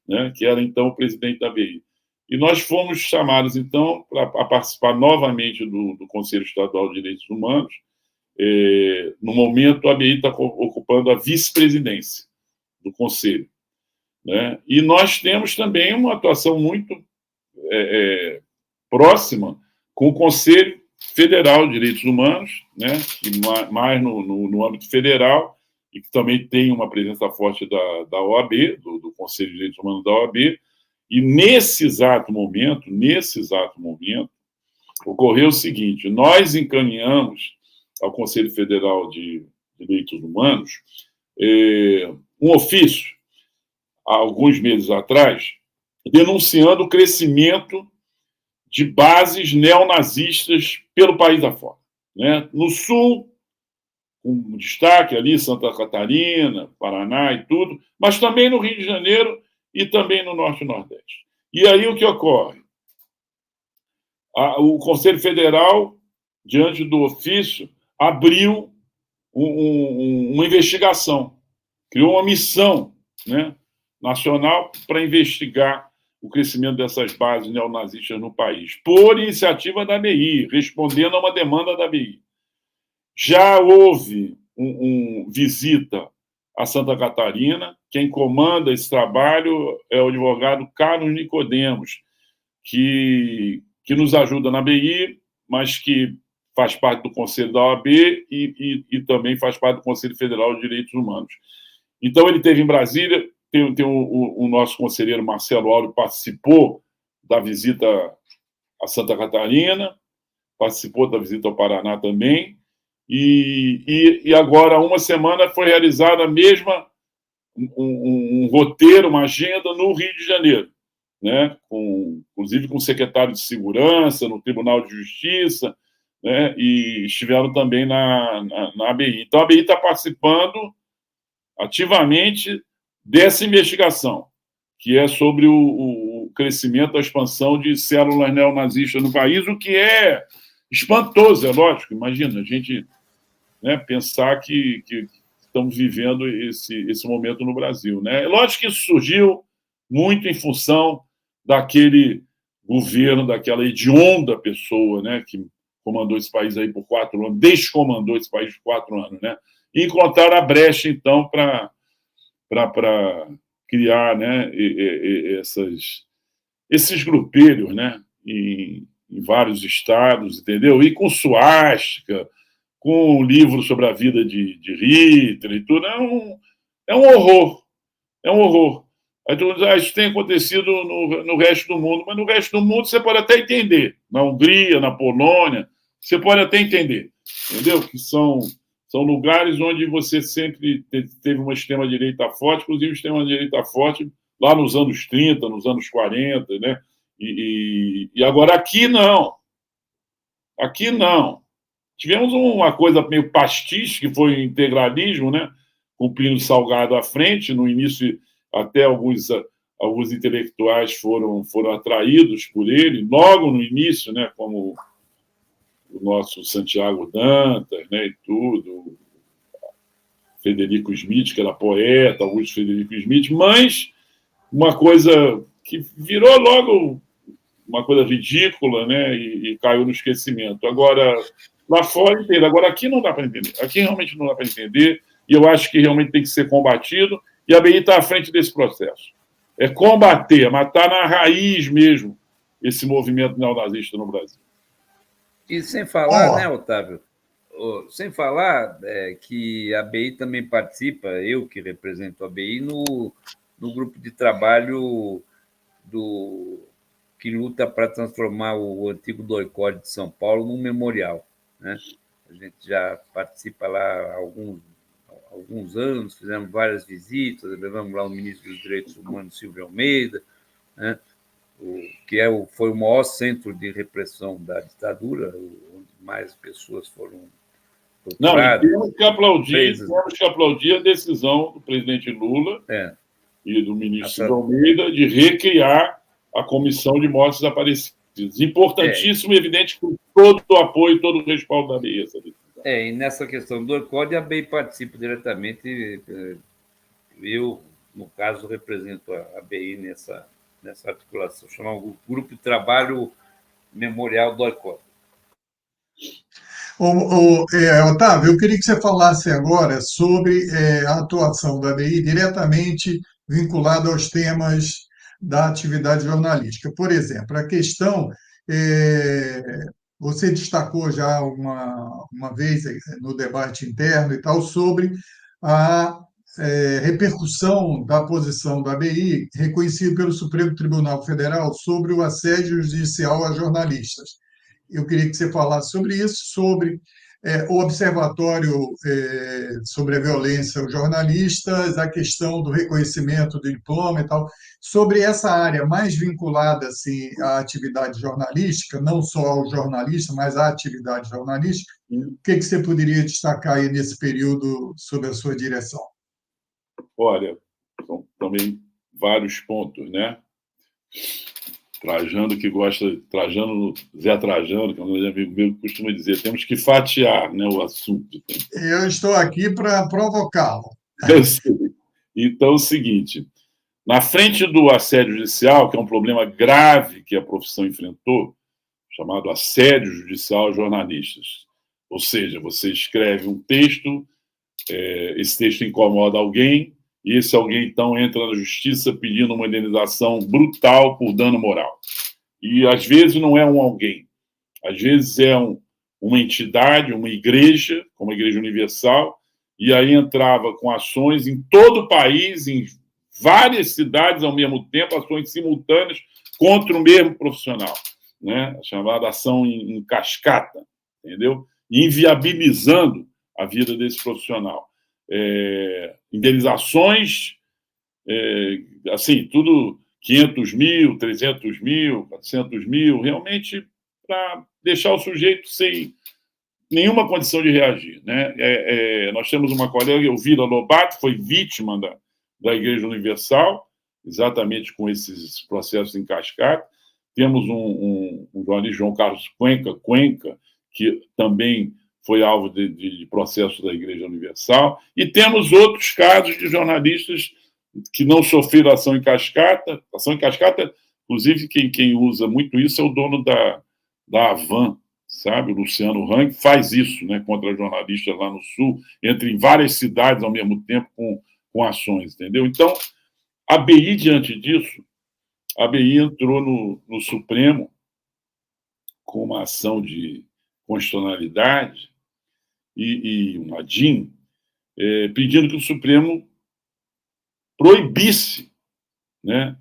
S2: né? Que era, então, o presidente da ABI. E nós fomos chamados, então, a participar novamente do Conselho Estadual de Direitos Humanos. No momento, a ABI está ocupando a vice-presidência do Conselho. né? E nós temos também uma atuação muito próxima com o Conselho Federal de Direitos Humanos, né? E mais no âmbito federal, e que também tem uma presença forte da OAB, do Conselho de Direitos Humanos da OAB, e nesse exato momento, ocorreu o seguinte: nós encaminhamos ao Conselho Federal de Direitos Humanos um ofício, há alguns meses atrás, denunciando o crescimento de bases neonazistas pelo país afora, né? No Sul, com destaque ali, Santa Catarina, Paraná e tudo, mas também no Rio de Janeiro e também no Norte e Nordeste. E aí o que ocorre? O Conselho Federal, diante do ofício, abriu uma investigação, criou uma missão, né, nacional para investigar o crescimento dessas bases neonazistas no país, por iniciativa da ABI, respondendo a uma demanda da ABI. Já houve visita a Santa Catarina. Quem comanda esse trabalho é o advogado Carlos Nicodemos, que nos ajuda na ABI, mas que faz parte do Conselho da OAB e também faz parte do Conselho Federal de Direitos Humanos. Então, ele esteve em Brasília, o nosso conselheiro Marcelo Áureo participou da visita a Santa Catarina, participou da visita ao Paraná também, e agora, há uma semana, foi realizada a mesma um roteiro, uma agenda no Rio de Janeiro, né? Inclusive com o secretário de Segurança, no Tribunal de Justiça, né? E estiveram também na ABI. Então, a ABI está participando ativamente dessa investigação, que é sobre o crescimento, a expansão de células neonazistas no país, o que é espantoso, é lógico. Imagina, a gente, né, pensar que estamos vivendo esse momento no Brasil, né? É lógico que isso surgiu muito em função daquele governo, daquela hedionda pessoa, né, que comandou esse país aí por 4 anos, descomandou esse país por 4 anos, né? E encontraram a brecha, então, para criar, né, esses grupelhos, né, em vários estados, entendeu? E com suástica, com um livro sobre a vida de Hitler e tudo. É um horror. É um horror. Aí tu diz, isso tem acontecido no resto do mundo, mas no resto do mundo você pode até entender. Na Hungria, na Polônia, você pode até entender, entendeu? Que são lugares onde você sempre teve uma extrema-direita forte, inclusive extrema-direita forte lá nos anos 30, nos anos 40, né? E agora aqui não. Aqui não. Tivemos uma coisa meio pastiche, que foi o integralismo, né? Com o Plínio Salgado à frente. No início, até alguns intelectuais foram atraídos por ele, logo no início, né? Como o nosso Santiago Dantas, né? E tudo, Frederico Smith, que era poeta, Augusto Frederico Smith, mas uma coisa que virou logo uma coisa ridícula, né? E caiu no esquecimento. Agora, lá fora inteiro. Agora, aqui não dá para entender. Aqui realmente não dá para entender, e eu acho que realmente tem que ser combatido, e a ABI está à frente desse processo. É combater, matar na raiz mesmo esse movimento neonazista no Brasil.
S3: E sem falar, né, Otávio? Sem falar que a ABI também participa, eu que represento a ABI, no grupo de trabalho que luta para transformar o antigo DOI-CODE de São Paulo num memorial, né? A gente já participa lá há alguns anos, fizemos várias visitas, levamos lá o ministro dos Direitos Humanos, Silvio Almeida, né? Que foi o maior centro de repressão da ditadura, onde mais pessoas foram
S2: torturadas. Não, temos que aplaudir a decisão do presidente Lula e do ministro Silvio Almeida de recriar a Comissão de Mortes Desaparecidas. Importantíssimo e evidente, com todo o apoio, todo o respaldo da ABI.
S3: E nessa questão do DOI-CODE, a ABI participa diretamente. Eu, no caso, represento a ABI nessa articulação, chamada Grupo de Trabalho Memorial DOI-CODE.
S1: Otávio, eu queria que você falasse agora sobre a atuação da ABI diretamente vinculado aos temas da atividade jornalística. Por exemplo, a questão, é, você destacou já uma vez no debate interno e tal, sobre a repercussão da posição da ABI, reconhecida pelo Supremo Tribunal Federal, sobre o assédio judicial a jornalistas. Eu queria que você falasse sobre isso, sobre o Observatório sobre a Violência aos Jornalistas, a questão do reconhecimento do diploma e tal, sobre essa área mais vinculada assim, à atividade jornalística, não só ao jornalista, mas à atividade jornalística. O que você poderia destacar aí nesse período sob a sua direção?
S2: Olha, são também vários pontos, né? Trajano que gosta, Zé Trajano, que é um amigo meu, costuma dizer, temos que fatiar, né, o assunto.
S1: Eu estou aqui para provocá-lo.
S2: Eu sei. Então, é o seguinte, na frente do assédio judicial, que é um problema grave que a profissão enfrentou, chamado assédio judicial a jornalistas. Ou seja, você escreve um texto, esse texto incomoda alguém, e esse alguém, então, entra na justiça pedindo uma indenização brutal por dano moral. E, às vezes, não é um alguém. Às vezes, é uma entidade, uma igreja, como a Igreja Universal, e aí entrava com ações em todo o país, em várias cidades ao mesmo tempo, ações simultâneas contra o mesmo profissional, né? A chamada ação em cascata, entendeu? Inviabilizando a vida desse profissional. Indenizações, assim, tudo 500 mil, 300 mil, 400 mil, realmente para deixar o sujeito sem nenhuma condição de reagir, né? Nós temos uma colega, Elvira Lobato, foi vítima da Igreja Universal, exatamente com esses processos em cascata. Temos um jornalista, João Carlos Cuenca, que também foi alvo de processos da Igreja Universal, e temos outros casos de jornalistas que não sofreram ação em cascata. Ação em cascata, inclusive, quem usa muito isso é o dono da Avan, sabe? O Luciano Hang faz isso, né, contra jornalistas lá no Sul, entra em várias cidades ao mesmo tempo com ações, entendeu? Então, a ABI, diante disso, a ABI entrou no Supremo com uma ação de constitucionalidade e uma DIN, pedindo que o Supremo proibisse, né,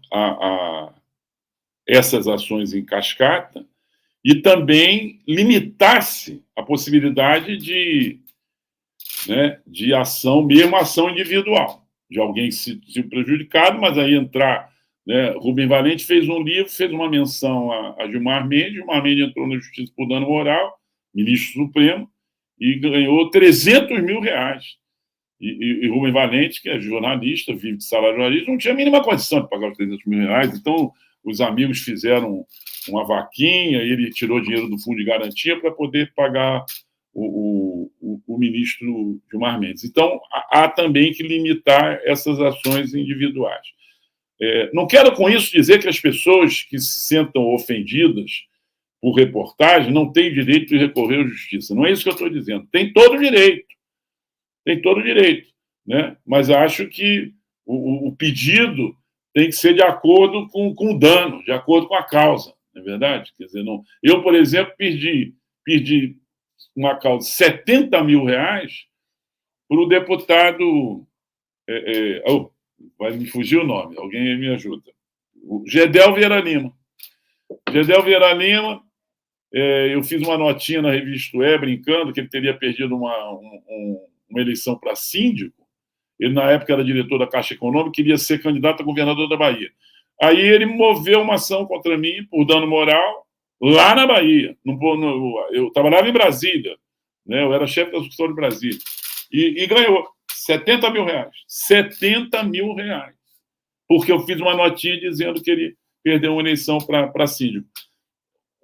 S2: essas ações em cascata e também limitasse a possibilidade de ação, mesmo ação individual, de alguém se prejudicado, mas aí entrar, né? Rubem Valente fez um livro, fez uma menção a Gilmar Mendes entrou na justiça por dano moral, ministro supremo, e ganhou 300 mil reais. E Rubem Valente, que é jornalista, vive de salário jornalista, não tinha a mínima condição de pagar os 300 mil reais, então os amigos fizeram uma vaquinha, e ele tirou dinheiro do fundo de garantia para poder pagar o ministro Gilmar Mendes. Então, há também que limitar essas ações individuais. Não quero com isso dizer que as pessoas que se sentam ofendidas por reportagem não têm direito de recorrer à justiça. Não é isso que eu estou dizendo. Tem todo o direito. Tem todo o direito, né? Mas acho que o pedido tem que ser de acordo com o dano, de acordo com a causa, não é verdade? Quer dizer, não... Eu, por exemplo, perdi uma causa de 70 mil reais para o deputado... vai me fugir o nome, alguém me ajuda. O Gedel Vieira Lima. Gedel Vieira Lima, eu fiz uma notinha na revista brincando que ele teria perdido uma eleição para síndico. Ele, na época, era diretor da Caixa Econômica, queria ser candidato a governador da Bahia. Aí ele moveu uma ação contra mim por dano moral lá na Bahia. Eu trabalhava em Brasília, né? Eu era chefe da escritório de Brasília. E ganhou 70 mil reais. 70 mil reais. Porque eu fiz uma notinha dizendo que ele perdeu uma eleição para síndico.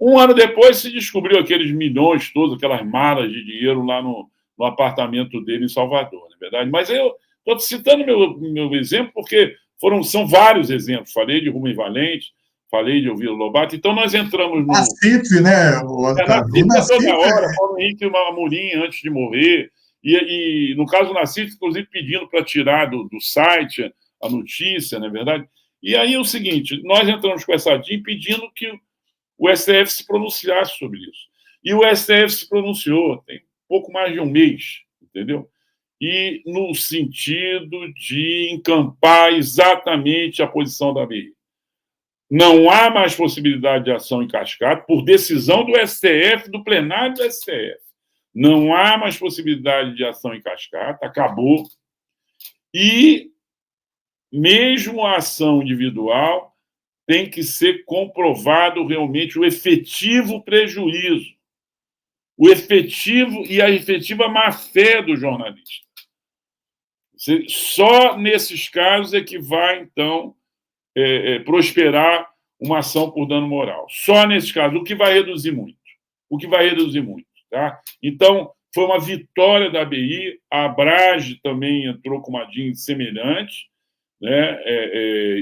S2: Um ano depois se descobriu aqueles milhões todos, aquelas malas de dinheiro lá no apartamento dele em Salvador, não é verdade? Mas eu estou citando meu exemplo porque são vários exemplos. Falei de Rubem Valente, falei de Elvira Lobato, então nós entramos no...
S1: Na CIF, né?
S2: Na CIF toda hora, Paulo Henrique Amorim antes de morrer, e no caso da CIF, inclusive pedindo para tirar do site a notícia, não é verdade? E aí é o seguinte, nós entramos com essa DIN pedindo que o STF se pronunciasse sobre isso. E o STF se pronunciou, tem pouco mais de um mês, entendeu? E no sentido de encampar exatamente a posição da ABI. Não há mais possibilidade de ação em cascata, por decisão do STF, do plenário do STF. Não há mais possibilidade de ação em cascata, acabou. E mesmo a ação individual tem que ser comprovado realmente o efetivo prejuízo, o efetivo e a efetiva má-fé do jornalista. Só nesses casos é que vai, então, prosperar uma ação por dano moral. Só nesses casos, o que vai reduzir muito. O que vai reduzir muito. Tá? Então, foi uma vitória da ABI, a Abrage também entrou com uma DIN semelhante, né?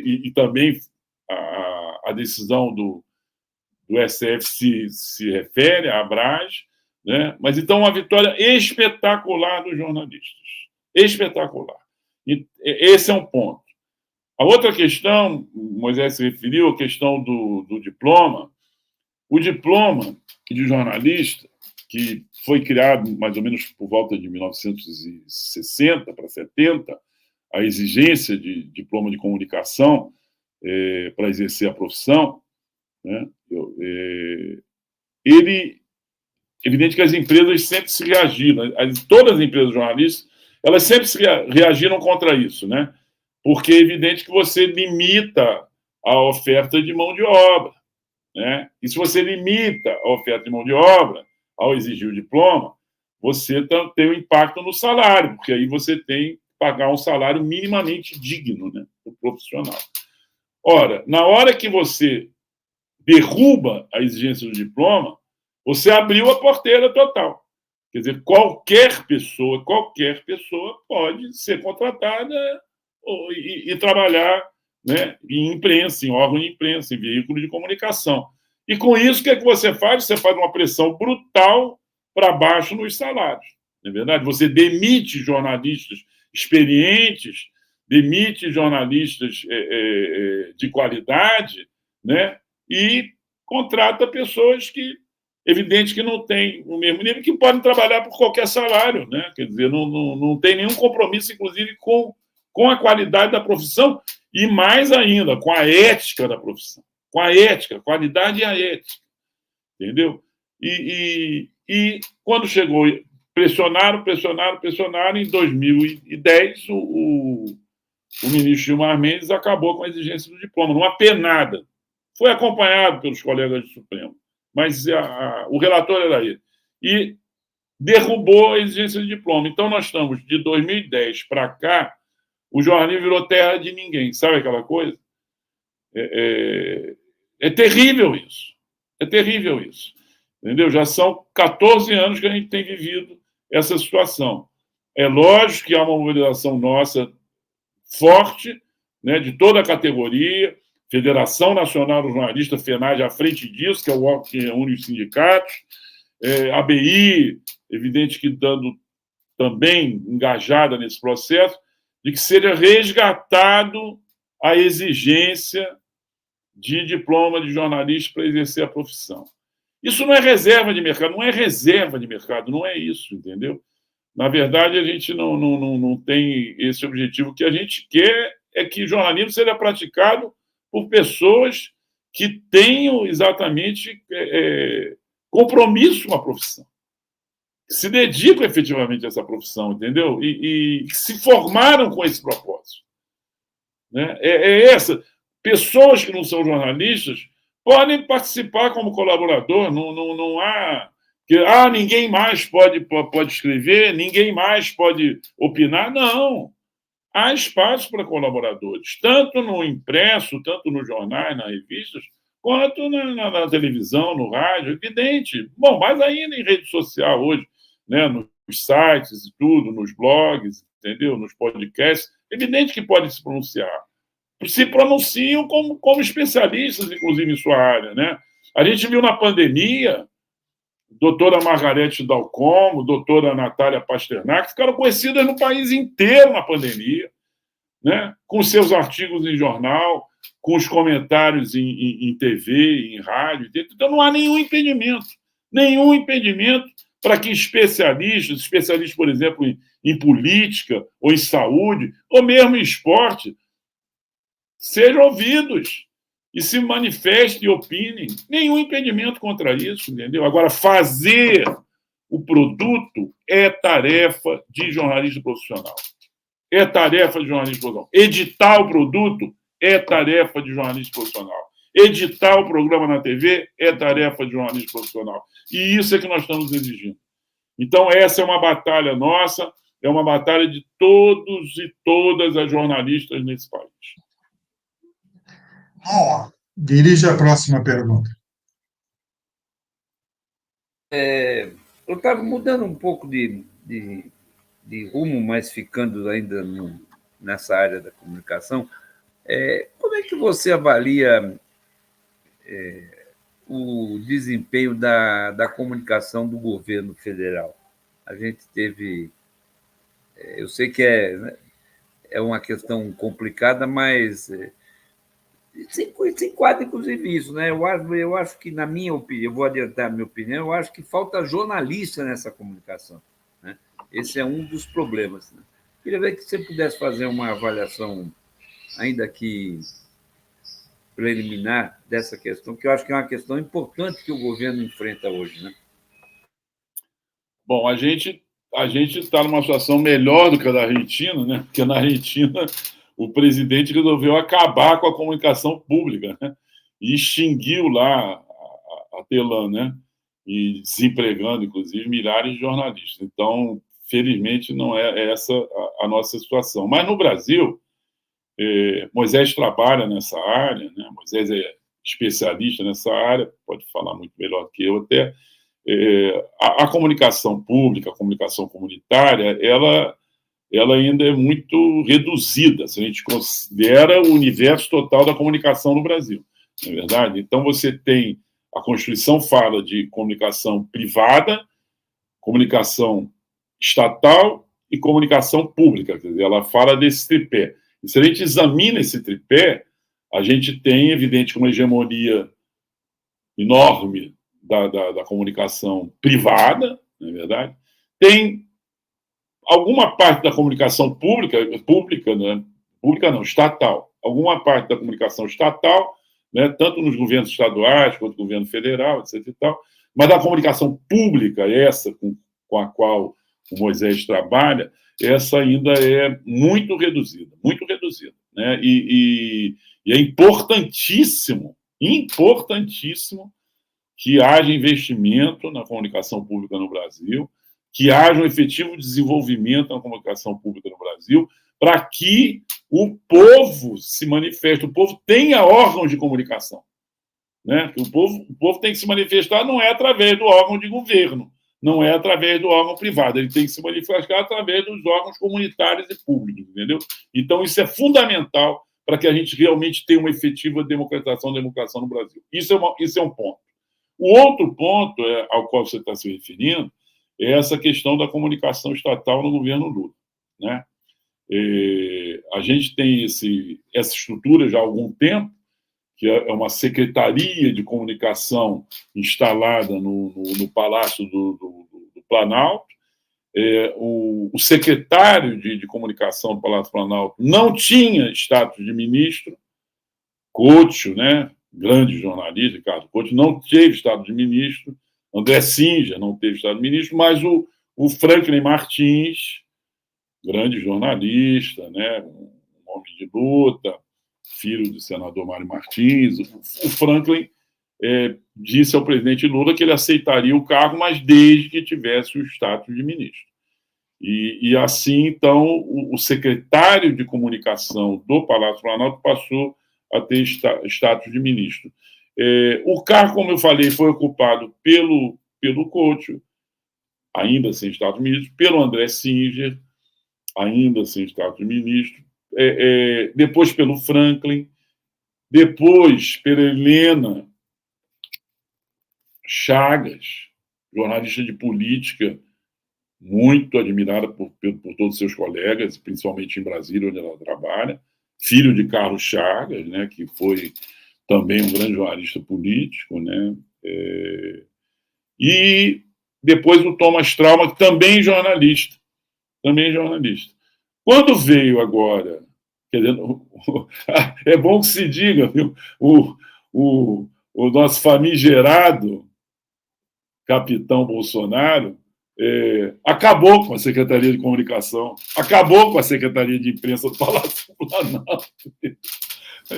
S2: E também a decisão do STF se refere à Abrage, né? Mas então uma vitória espetacular dos jornalistas. Espetacular. E esse é um ponto. A outra questão, Moisés se referiu, a questão do diploma. O diploma de jornalista, que foi criado mais ou menos por volta de 1960 para 70, a exigência de diploma de comunicação para exercer a profissão, né? Evidente que as empresas sempre se reagiram, todas as empresas jornalistas, elas sempre se reagiram contra isso, né? Porque é evidente que você limita a oferta de mão de obra, né? E se você limita a oferta de mão de obra, ao exigir o diploma, você tem um impacto no salário, porque aí você tem que pagar um salário minimamente digno, né, para o profissional. Ora, na hora que você derruba a exigência do diploma, você abriu a porteira total. Quer dizer, qualquer pessoa pode ser contratada e trabalhar, né, em imprensa, em órgão de imprensa, em veículo de comunicação. E com isso, o que é que você faz? Você faz uma pressão brutal para baixo nos salários. Não é verdade? Você demite jornalistas experientes, demite jornalistas de qualidade, né? E contrata pessoas que, evidente que não têm o mesmo nível, que podem trabalhar por qualquer salário, né? Quer dizer, não tem nenhum compromisso, inclusive, com a qualidade da profissão e, mais ainda, com a ética da profissão. Com a ética, a qualidade e a ética. Entendeu? E quando chegou, pressionaram, em 2010, o ministro Gilmar Mendes acabou com a exigência do diploma, numa penada. Foi acompanhado pelos colegas do Supremo, mas o relator era ele. E derrubou a exigência de diploma. Então, nós estamos, de 2010 para cá, o jornalismo virou terra de ninguém. Sabe aquela coisa? É terrível isso. É terrível isso. Entendeu? Já são 14 anos que a gente tem vivido essa situação. É lógico que há uma mobilização nossa forte, né, de toda a categoria, Federação Nacional dos Jornalistas, FENAGE, à frente disso, que é o órgão que reúne os sindicatos, ABI, evidente que dando também engajada nesse processo, de que seja resgatado a exigência de diploma de jornalista para exercer a profissão. Isso não é reserva de mercado, não é isso, entendeu? Na verdade, a gente não tem esse objetivo. O que a gente quer é que o jornalismo seja praticado por pessoas que tenham exatamente compromisso com a profissão, que se dedicam efetivamente a essa profissão, entendeu? E que se formaram com esse propósito. Né? Essa. Pessoas que não são jornalistas podem participar como colaborador, não há... ninguém mais pode escrever, ninguém mais pode opinar. Não. Há espaço para colaboradores, tanto no impresso, tanto nos jornais, nas revistas, quanto na televisão, no rádio, evidente. Bom, mas ainda em rede social hoje, né, nos sites e tudo, nos blogs, entendeu? Nos podcasts, evidente que pode se pronunciar. Se pronunciam como especialistas, inclusive, em sua área. Né? A gente viu na pandemia, doutora Margarete Dalcomo, doutora Natália Pasternak, ficaram conhecidas no país inteiro na pandemia. né? Com seus artigos em jornal, com os comentários em TV, em rádio. Então, não há nenhum impedimento para que especialistas, por exemplo, em política, ou em saúde, ou mesmo em esporte, sejam ouvidos e se manifestem e opinem. Nenhum impedimento contra isso, entendeu? Agora, fazer o produto é tarefa de jornalista profissional. É tarefa de jornalista profissional. Editar o produto é tarefa de jornalista profissional. Editar o programa na TV é tarefa de jornalista profissional. E isso é que nós estamos exigindo. Então, essa é uma batalha nossa, é uma batalha de todos e todas as jornalistas nesse país.
S1: Bom, dirija a próxima pergunta.
S3: Eu estava mudando um pouco de rumo, mas ficando ainda nessa área da comunicação. Como é que você avalia o desempenho da comunicação do governo federal? A gente teve... Eu sei que é uma questão complicada, mas se enquadra, inclusive, isso, né? Eu acho que, na minha opinião, eu vou adiantar a minha opinião, eu acho que falta jornalista nessa comunicação, né? Esse é um dos problemas, né? Queria ver que você pudesse fazer uma avaliação, ainda que preliminar, dessa questão, que eu acho que é uma questão importante que o governo enfrenta hoje, né?
S2: Bom, a gente está numa situação melhor do que a da Argentina, né? Porque na Argentina o presidente resolveu acabar com a comunicação pública, né? E extinguiu lá a TELAM, né? E desempregando, inclusive, milhares de jornalistas. Então, felizmente, não é essa a nossa situação. Mas no Brasil, Moisés trabalha nessa área, né? Moisés é especialista nessa área, pode falar muito melhor que eu até. A comunicação pública, a comunicação comunitária, ela ainda é muito reduzida, se a gente considera o universo total da comunicação no Brasil, não é verdade? Então, você tem, a Constituição fala de comunicação privada, comunicação estatal e comunicação pública, quer dizer, ela fala desse tripé. E se a gente examina esse tripé, a gente tem, evidente, uma hegemonia enorme da comunicação privada, não é verdade? Tem alguma parte da comunicação pública, né? Pública não, estatal, alguma parte da comunicação estatal, né? Tanto nos governos estaduais quanto no governo federal, etc. E tal, mas a comunicação pública, essa com a qual o Moisés trabalha, essa ainda é muito reduzida, né? E é importantíssimo que haja investimento na comunicação pública no Brasil, que haja um efetivo desenvolvimento na comunicação pública no Brasil, para que o povo se manifeste, o povo tenha órgãos de comunicação, né? O povo tem que se manifestar não é através do órgão de governo, não é através do órgão privado, ele tem que se manifestar através dos órgãos comunitários e públicos, entendeu? Então, isso é fundamental para que a gente realmente tenha uma efetiva democratização da educação no Brasil. Isso é um ponto. O outro ponto ao qual você está se referindo é essa questão da comunicação estatal no governo Lula, né? A gente tem essa estrutura já há algum tempo, que é uma secretaria de comunicação instalada no Palácio do Planalto. O secretário de comunicação do Palácio do Planalto não tinha status de ministro, Couto, né? Grande jornalista, Ricardo Couto, não teve estado de ministro, André Singer não teve estado de ministro, mas o Franklin Martins, grande jornalista, né, um homem de luta, filho do senador Mário Martins, o Franklin disse ao presidente Lula que ele aceitaria o cargo, mas desde que tivesse o status de ministro. E assim, então, o secretário de comunicação do Palácio Planalto passou a ter status de ministro. O cargo, como eu falei, foi ocupado pelo Couto, ainda sem status de ministro, pelo André Singer, ainda sem status de ministro, depois pelo Franklin, depois pela Helena Chagas, jornalista de política, muito admirada por todos os seus colegas, principalmente em Brasília, onde ela trabalha, filho de Carlos Chagas, né, que foi também um grande jornalista político, né, e depois o Thomas Trauma, que também jornalista. Quando veio agora, quer dizer, é bom que se diga, viu? O nosso famigerado capitão Bolsonaro acabou com a Secretaria de Comunicação, acabou com a Secretaria de Imprensa do Palácio do Planalto.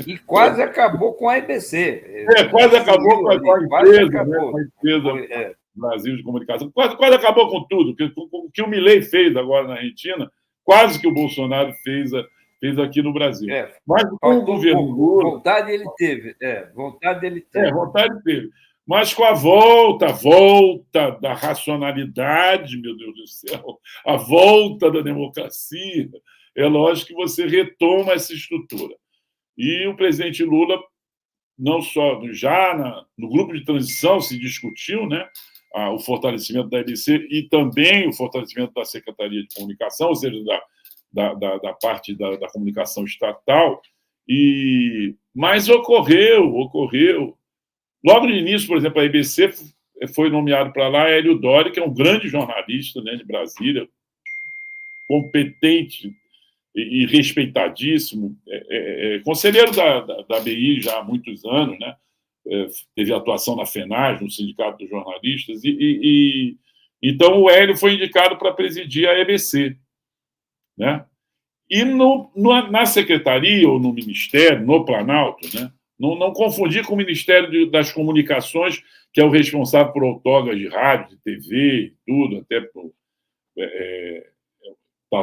S3: E quase acabou com a EBC.
S2: Quase acabou com a empresa, né, com a empresa Brasil de Comunicação. Quase acabou com tudo. O que o Milei fez agora na Argentina, quase que o Bolsonaro fez aqui no Brasil. Mas com o governo Lula...
S3: Vontade ele teve. Vontade ele
S2: teve. Mas com a volta da racionalidade, meu Deus do céu, a volta da democracia, é lógico que você retoma essa estrutura. E o presidente Lula, não só já no grupo de transição se discutiu, né, o fortalecimento da EBC e também o fortalecimento da Secretaria de Comunicação, ou seja, da parte da comunicação estatal, mas ocorreu. Logo no início, por exemplo, a EBC foi nomeado para lá Hélio Doria, que é um grande jornalista, né, de Brasília, competente e respeitadíssimo, conselheiro da ABI já há muitos anos, né? Teve atuação na FENAGE, no Sindicato dos Jornalistas, então o Hélio foi indicado para presidir a EBC, né? E na secretaria ou no ministério, no Planalto, né? Não confundir com o Ministério das Comunicações, que é o responsável por outorgas de rádio, de TV, tudo, até por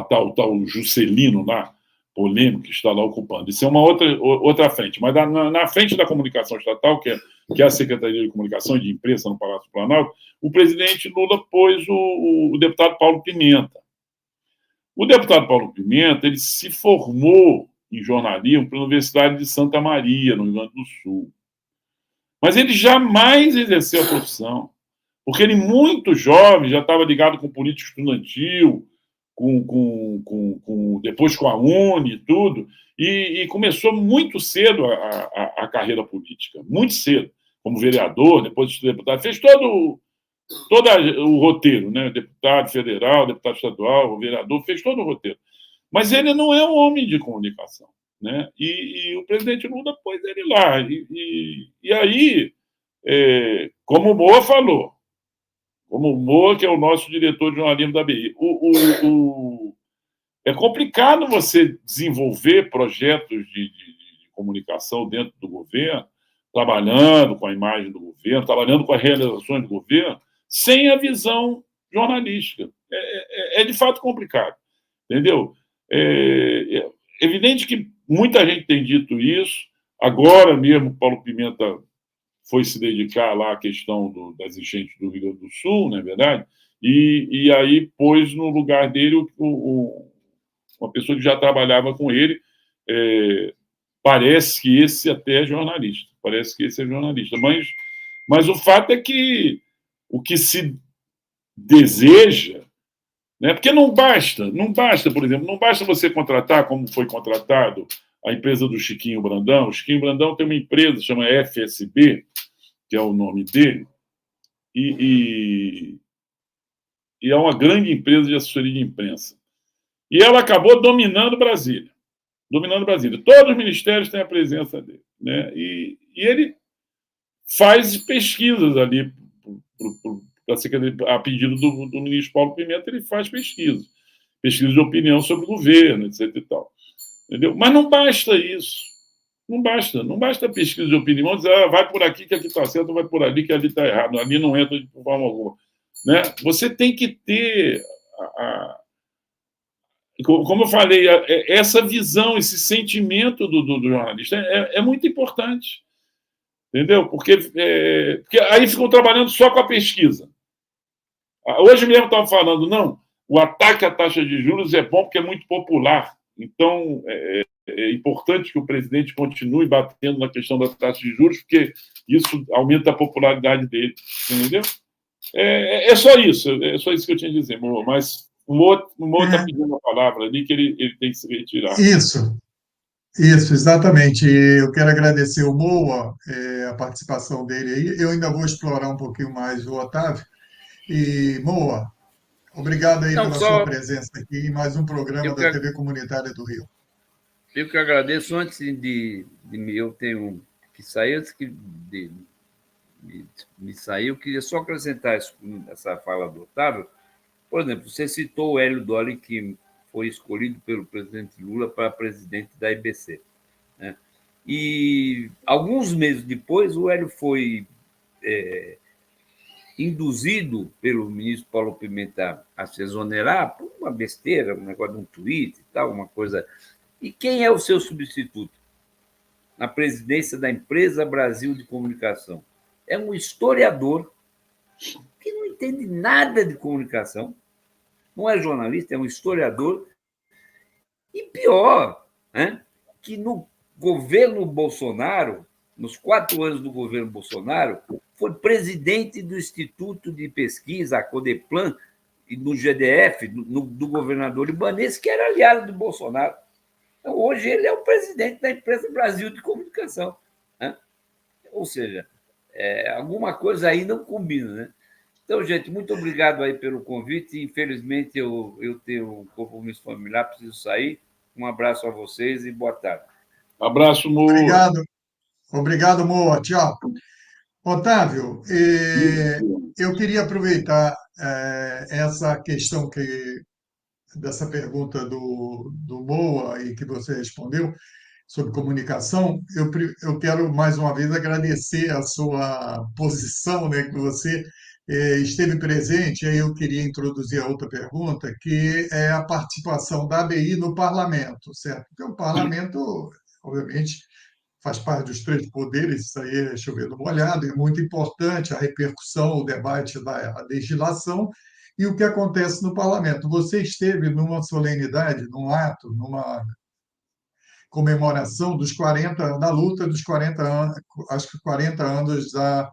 S2: tal Juscelino lá, polêmico, que está lá ocupando. Isso é uma outra frente. Mas na frente da comunicação estatal, que é a Secretaria de Comunicação e de Imprensa no Palácio do Planalto, o presidente Lula pôs o deputado Paulo Pimenta. O deputado Paulo Pimenta, ele se formou em jornalismo pela Universidade de Santa Maria, no Rio Grande do Sul. Mas ele jamais exerceu a profissão, porque ele, muito jovem, já estava ligado com política estudantil, depois com a UNE e tudo, e começou muito cedo a carreira política, muito cedo, como vereador, depois de deputado, fez todo o roteiro, né? Deputado federal, deputado estadual, vereador, fez todo o roteiro. Mas ele não é um homem de comunicação, né? E o presidente Lula pôs ele lá. E aí, como o Moa falou, como o Moa, que é o nosso diretor de jornalismo da BI, é complicado você desenvolver projetos de comunicação dentro do governo, trabalhando com a imagem do governo, trabalhando com as realizações do governo, sem a visão jornalística. É de fato complicado, entendeu? É evidente que muita gente tem dito isso. Agora mesmo, Paulo Pimenta foi se dedicar lá à questão das enchentes do Rio Grande do Sul, não é verdade? E aí pôs no lugar dele uma pessoa que já trabalhava com ele. Parece que esse até é jornalista. Mas o fato é que o que se deseja, né? Porque não basta, por exemplo, não basta você contratar, como foi contratado, a empresa do Chiquinho Brandão. O Chiquinho Brandão tem uma empresa, chama FSB, que é o nome dele, e é uma grande empresa de assessoria de imprensa. E ela acabou dominando Brasília. Todos os ministérios têm a presença dele, né? E ele faz pesquisas ali a pedido do ministro Paulo Pimenta. Ele faz pesquisa de opinião sobre o governo, etc. e tal. Entendeu? Mas não basta isso. Não basta pesquisa de opinião, dizer vai por aqui que aqui está certo, vai por ali que ali está errado. Ali não entra de forma alguma, né? Você tem que ter, como eu falei, essa visão, esse sentimento do jornalista é muito importante. Entendeu? Porque aí ficam trabalhando só com a pesquisa. Hoje mesmo estavam falando, não, o ataque à taxa de juros é bom porque é muito popular. Então, é importante que o presidente continue batendo na questão da taxa de juros, porque isso aumenta a popularidade dele. Entendeu? É só isso que eu tinha a dizer, Mo, mas o Mo está pedindo a palavra ali, que ele tem que se retirar.
S1: Isso, exatamente. Eu quero agradecer o Moa, a participação dele aí. Eu ainda vou explorar um pouquinho mais o Otávio. E, Moa, obrigado aí
S3: Não,
S1: pela sua
S3: só
S1: presença aqui em mais um programa
S3: eu
S1: da
S3: que,
S1: TV Comunitária do Rio.
S3: eu que agradeço. Antes de eu tenho que sair, antes de me sair, eu queria só acrescentar essa fala do Otávio. Por exemplo, você citou o Hélio Dolly, que foi escolhido pelo presidente Lula para presidente da IBC, né? E alguns meses depois, o Hélio foi induzido pelo ministro Paulo Pimenta a se exonerar por uma besteira, um negócio de um tweet e tal, uma coisa. E quem é o seu substituto na presidência da Empresa Brasil de Comunicação? É um historiador que não entende nada de comunicação, não é jornalista, é um historiador. E pior, né, que no governo Bolsonaro, nos 4 anos do governo Bolsonaro, foi presidente do Instituto de Pesquisa, a Codeplan, e do GDF, do governador Ibanez, que era aliado do Bolsonaro. Então, hoje ele é o presidente da Empresa Brasil de Comunicação, né? Ou seja, alguma coisa aí não combina, né? Então, gente, muito obrigado aí pelo convite. Infelizmente, eu tenho um compromisso familiar, preciso sair. Um abraço a vocês e boa tarde.
S2: Abraço, Mo.
S1: Obrigado, Moa. Tchau. Otávio, eu queria aproveitar essa questão dessa pergunta do Moa e que você respondeu sobre comunicação. Eu quero mais uma vez agradecer a sua posição, né, que você esteve presente. Aí eu queria introduzir a outra pergunta, que é a participação da ABI no parlamento, certo? Porque o parlamento, obviamente, faz parte dos 3 poderes, isso aí é chover no molhado, é muito importante a repercussão, o debate da legislação e o que acontece no parlamento. Você esteve numa solenidade, num ato, numa comemoração da luta dos 40 anos, acho que 40 anos da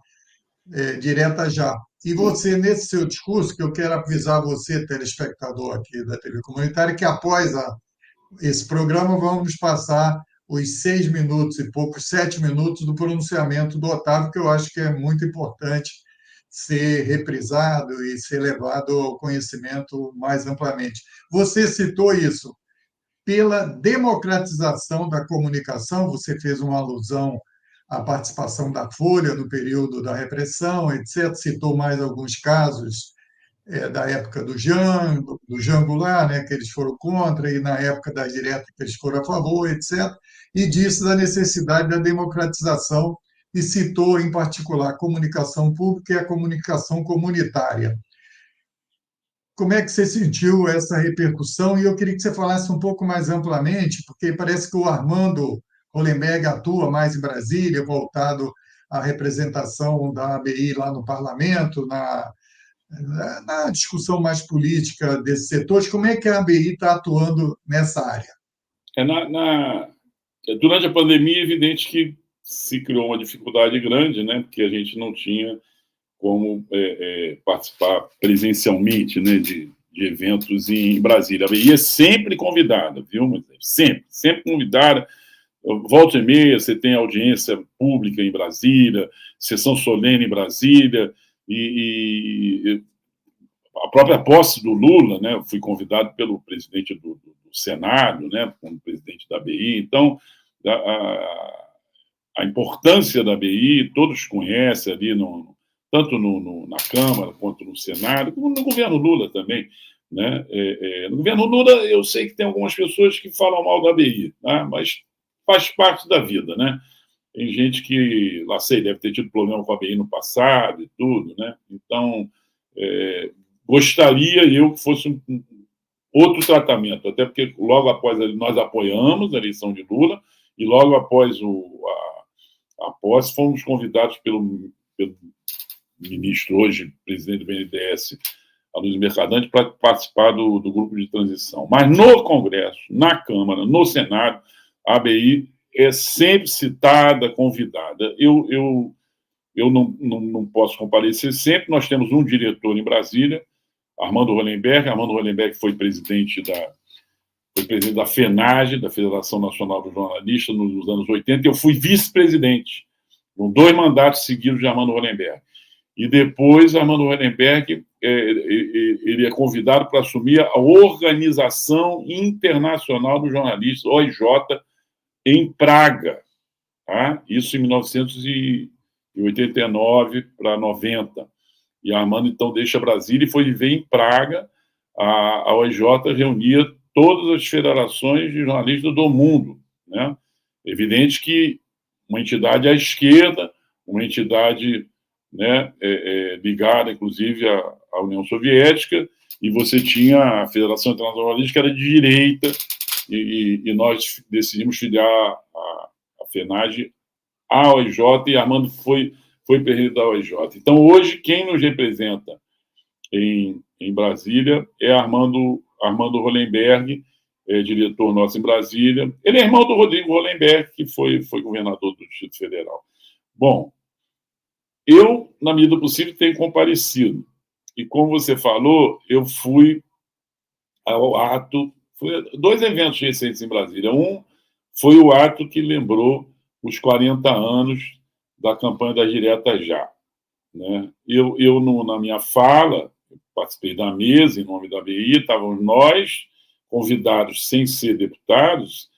S1: Direta Já. E você, nesse seu discurso, que eu quero avisar você, telespectador aqui da TV Comunitária, que após esse programa vamos passar os 6 minutos e poucos, 7 minutos do pronunciamento do Otávio, que eu acho que é muito importante ser reprisado e ser levado ao conhecimento mais amplamente. Você citou isso. Pela democratização da comunicação, você fez uma alusão à participação da Folha no período da repressão, etc. Citou mais alguns casos da época do Jean Goulart, né, que eles foram contra, e na época das diretas que eles foram a favor, etc. E disse da necessidade da democratização e citou, em particular, a comunicação pública e a comunicação comunitária. Como é que você sentiu essa repercussão? E eu queria que você falasse um pouco mais amplamente, porque parece que o Armando Hollenberg atua mais em Brasília, voltado à representação da ABI lá no parlamento, na discussão mais política desses setores. Como é que a ABI está atuando nessa área?
S2: Durante a pandemia, é evidente que se criou uma dificuldade grande, né? Porque a gente não tinha como participar presencialmente, né, de eventos em Brasília. A ABI é sempre convidada, viu? Mas sempre convidada. Volta e meia, você tem audiência pública em Brasília, sessão solene em Brasília, e a própria posse do Lula, né? Eu fui convidado pelo presidente do Senado, né, como presidente da ABI. Então, a importância da ABI, todos conhecem ali, tanto na Câmara quanto no Senado, como no governo Lula também, né? No governo Lula, eu sei que tem algumas pessoas que falam mal da ABI, né? Mas faz parte da vida, né? Tem gente que, lá sei, deve ter tido problema com a ABI no passado e tudo, né? Então, gostaria eu que fosse outro tratamento, até porque logo após nós apoiamos a eleição de Lula e logo após a posse fomos convidados pelo ministro, hoje presidente do BNDES, Aloysio Mercadante, para participar do grupo de transição. Mas no Congresso, na Câmara, no Senado, a ABI é sempre citada, convidada. Eu eu não posso comparecer sempre. Nós temos um diretor em Brasília, Armando Hollenberg. Armando Hollenberg foi presidente da FENAGE, da Federação Nacional dos Jornalistas, nos anos 80, e eu fui vice-presidente, com 2 mandatos seguidos de Armando Hollenberg. E depois, Armando Hollenberg, ele é convidado para assumir a Organização Internacional dos Jornalistas, OIJ, em Praga. Tá? Isso em 1989 para 90. E Armando, então, deixa Brasília e foi viver em Praga. A OIJ reunia todas as federações de jornalistas do mundo. Né? Evidente que uma entidade à esquerda, uma entidade, né, ligada, inclusive, à União Soviética, e você tinha a Federação Internacional de Jornalistas, que era de direita, e nós decidimos filiar a FENAGE à OIJ, e Armando foi presidente da OIJ. Então, hoje, quem nos representa em Brasília é Armando Hollenberg, diretor nosso em Brasília. Ele é irmão do Rodrigo Hollenberg, que foi governador do Distrito Federal. Bom, eu, na medida do possível, tenho comparecido. E, como você falou, eu fui ao ato... Foi 2 eventos recentes em Brasília. Um foi o ato que lembrou os 40 anos da campanha das Diretas Já. Né? Na minha fala, participei da mesa em nome da BI, estávamos nós, convidados sem ser deputados,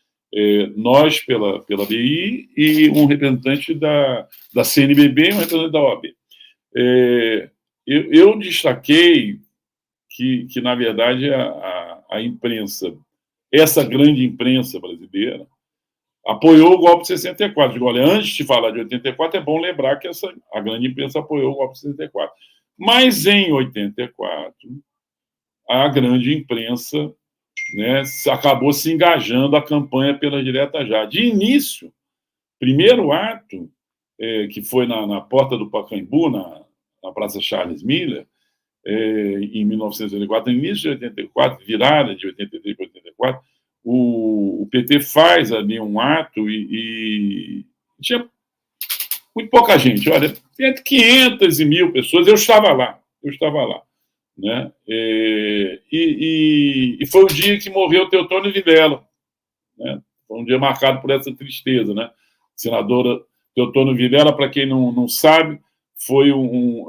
S2: nós pela BI e um representante da CNBB e um representante da OAB. Eu destaquei que, na verdade, a imprensa, essa grande imprensa brasileira, apoiou o golpe de 64. Digo, olha, antes de falar de 84, é bom lembrar que a grande imprensa apoiou o golpe de 64. Mas, em 84, a grande imprensa, né, acabou se engajando a campanha pela Direta Já. De início, primeiro ato, que foi na porta do Pacaembu, na Praça Charles Miller, em 1984, início de 84, virada de 83 para 84, o PT faz ali um ato e tinha muito pouca gente, olha, entre 500 e 1.000 pessoas, eu estava lá, né? E foi o dia que morreu Teotônio Vilela, né? Foi um dia marcado por essa tristeza, né? Senadora Teotônio Vilela, para quem não sabe, foi um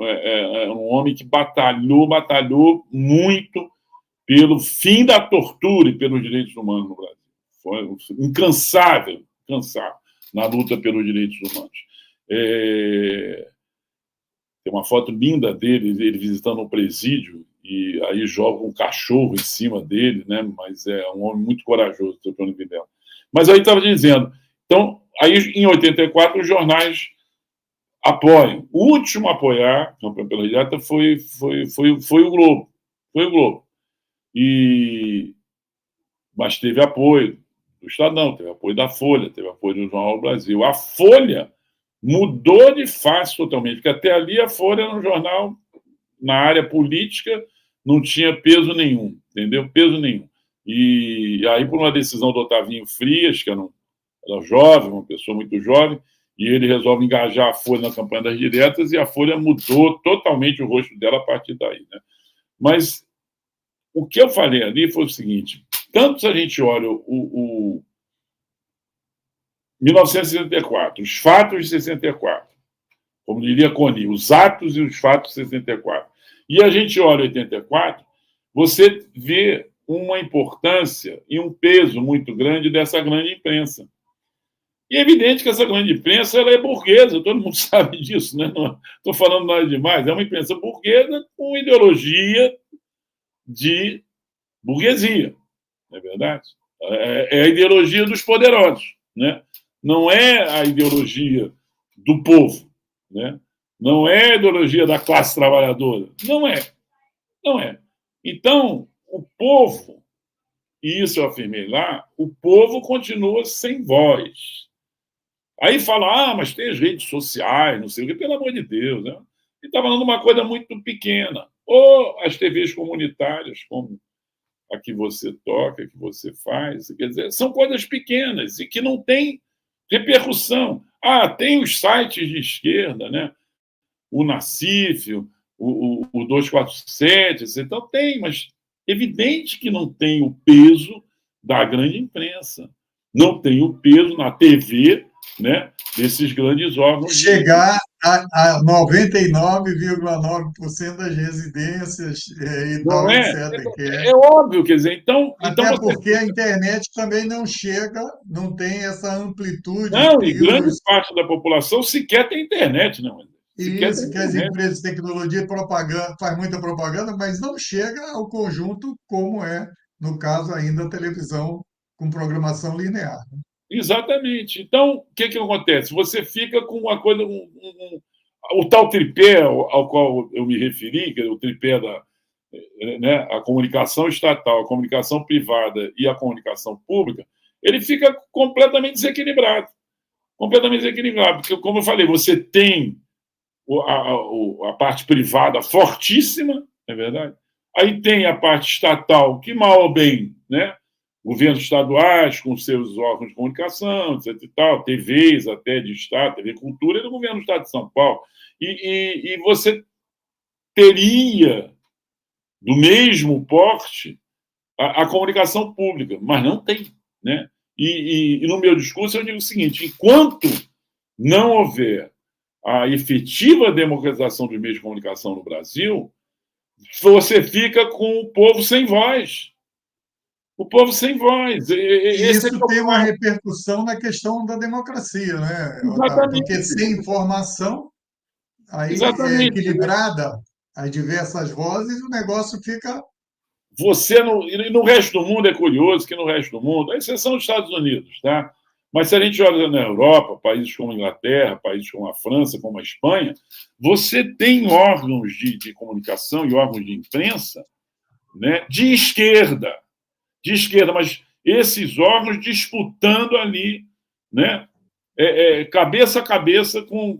S2: homem que batalhou muito pelo fim da tortura e pelos direitos humanos no Brasil. Foi incansável na luta pelos direitos humanos. Tem uma foto linda dele, ele visitando um presídio, e aí joga um cachorro em cima dele, né? Mas é um homem muito corajoso, Teotônio Vilela. Mas aí estava dizendo, então, aí em 84 os jornais apoiam. O último a apoiar a campanha pela Direta foi o Globo. Mas teve apoio do Estadão, teve apoio da Folha, teve apoio do Jornal do Brasil. A Folha mudou de face totalmente, porque até ali a Folha era um jornal, na área política, não tinha peso nenhum, entendeu? Peso nenhum. E aí, por uma decisão do Otavinho Frias, que era jovem, uma pessoa muito jovem, e ele resolve engajar a Folha na campanha das diretas, e a Folha mudou totalmente o rosto dela a partir daí, né? Mas o que eu falei ali foi o seguinte, tanto se a gente olha o 1964, os fatos de 64, como diria Coni, os atos e os fatos de 64, e a gente olha 84, você vê uma importância e um peso muito grande dessa grande imprensa. E é evidente que essa grande imprensa ela é burguesa, todo mundo sabe disso, né? Não estou falando nada demais, é uma imprensa burguesa com ideologia de burguesia, não é verdade? É a ideologia dos poderosos, né? Não é a ideologia do povo, né? Não é a ideologia da classe trabalhadora, não é. Então, o povo, e isso eu afirmei lá, o povo continua sem voz. Aí fala, mas tem as redes sociais, não sei o quê, pelo amor de Deus, né? E está falando uma coisa muito pequena. Ou as TVs comunitárias, como a que você toca, que você faz, quer dizer, são coisas pequenas e que não têm repercussão. Tem os sites de esquerda, né? o Nassif, o 247, então tem, mas evidente que não tem o peso da grande imprensa, não tem o peso na TV, né, desses grandes órgãos.
S1: Chegar a 99,9% das residências e
S2: não
S1: tal,
S2: é?
S1: etc.
S2: É óbvio, quer dizer, então
S1: Até
S2: você...
S1: porque a internet também não chega, não tem essa amplitude
S2: Não, e
S1: que
S2: grande
S1: os.
S2: parte da população sequer tem internet, não. Sequer tem
S1: Isso, que as
S2: internet.
S1: empresas de tecnologia propaganda, faz muita propaganda, mas não chega ao conjunto como é, no caso, ainda a televisão com programação linear.
S2: Exatamente. Então, o que acontece? Você fica com uma coisa, o tal tripé ao qual eu me referi, que é o tripé da, né, a comunicação estatal, a comunicação privada e a comunicação pública, ele fica completamente desequilibrado. Completamente desequilibrado. Porque, como eu falei, você tem a parte privada fortíssima, é verdade? Aí tem a parte estatal, que mal ou bem, né? Governos estaduais com seus órgãos de comunicação, etc. E tal, TVs até de Estado, TV Cultura, e do governo do Estado de São Paulo. E você teria, do mesmo porte, a comunicação pública, mas não tem. Né? E no meu discurso eu digo o seguinte: enquanto não houver a efetiva democratização dos meios de comunicação no Brasil, você fica com o povo sem voz. O povo sem voz.
S1: E
S2: Esse
S1: isso tem uma repercussão na questão da democracia, né, Otávio? Porque sem informação, aí é
S2: Exatamente.
S1: equilibrada as diversas vozes, o negócio fica.
S2: Você não, e no resto do mundo é curioso que no resto do mundo, a exceção dos Estados Unidos, tá? Mas se a gente olha na Europa, países como a Inglaterra, países como a França, como a Espanha, você tem órgãos de comunicação e órgãos de imprensa, né, de esquerda, mas esses órgãos disputando ali, né, cabeça a cabeça com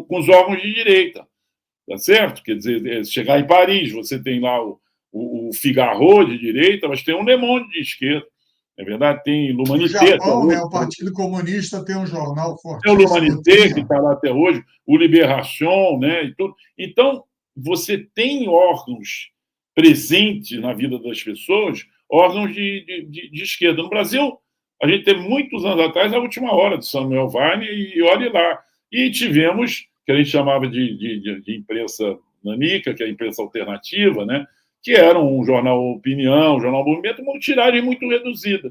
S2: os órgãos de direita, tá certo? Quer dizer, chegar em Paris, você tem lá o Figaro de direita, mas tem um Le Monde de esquerda, é verdade? Tem
S1: No
S2: l'Humanité até
S1: Japão, né,
S2: hoje.
S1: o Partido Comunista tem um jornal
S2: Tem o
S1: fortíssimo,
S2: l'Humanité, que
S1: tinha.
S2: está lá até hoje, o Libération, né, e tudo. Então, você tem órgãos presentes na vida das pessoas, órgãos de esquerda. No Brasil, a gente teve muitos anos atrás a última hora de Samuel Weiner, e olhe lá. E tivemos, que a gente chamava de imprensa nanica, que é a imprensa alternativa, né, que era um jornal Opinião, um jornal Movimento, uma tiragem muito reduzida.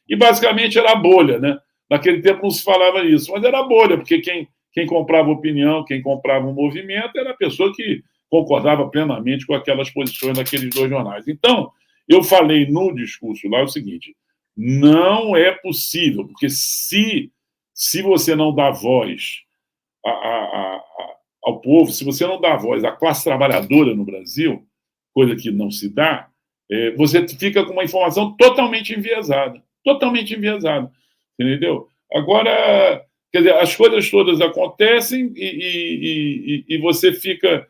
S2: E basicamente era a bolha, né? Naquele tempo não se falava isso, mas era bolha, porque quem comprava opinião, quem comprava um movimento, era a pessoa que concordava plenamente com aquelas posições daqueles dois jornais. Então, eu falei no discurso lá o seguinte: não é possível, porque se você não dá voz ao povo, se você não dá voz à classe trabalhadora no Brasil, coisa que não se dá, você fica com uma informação totalmente enviesada. Totalmente enviesada. Entendeu? Agora, quer dizer, as coisas todas acontecem e você fica.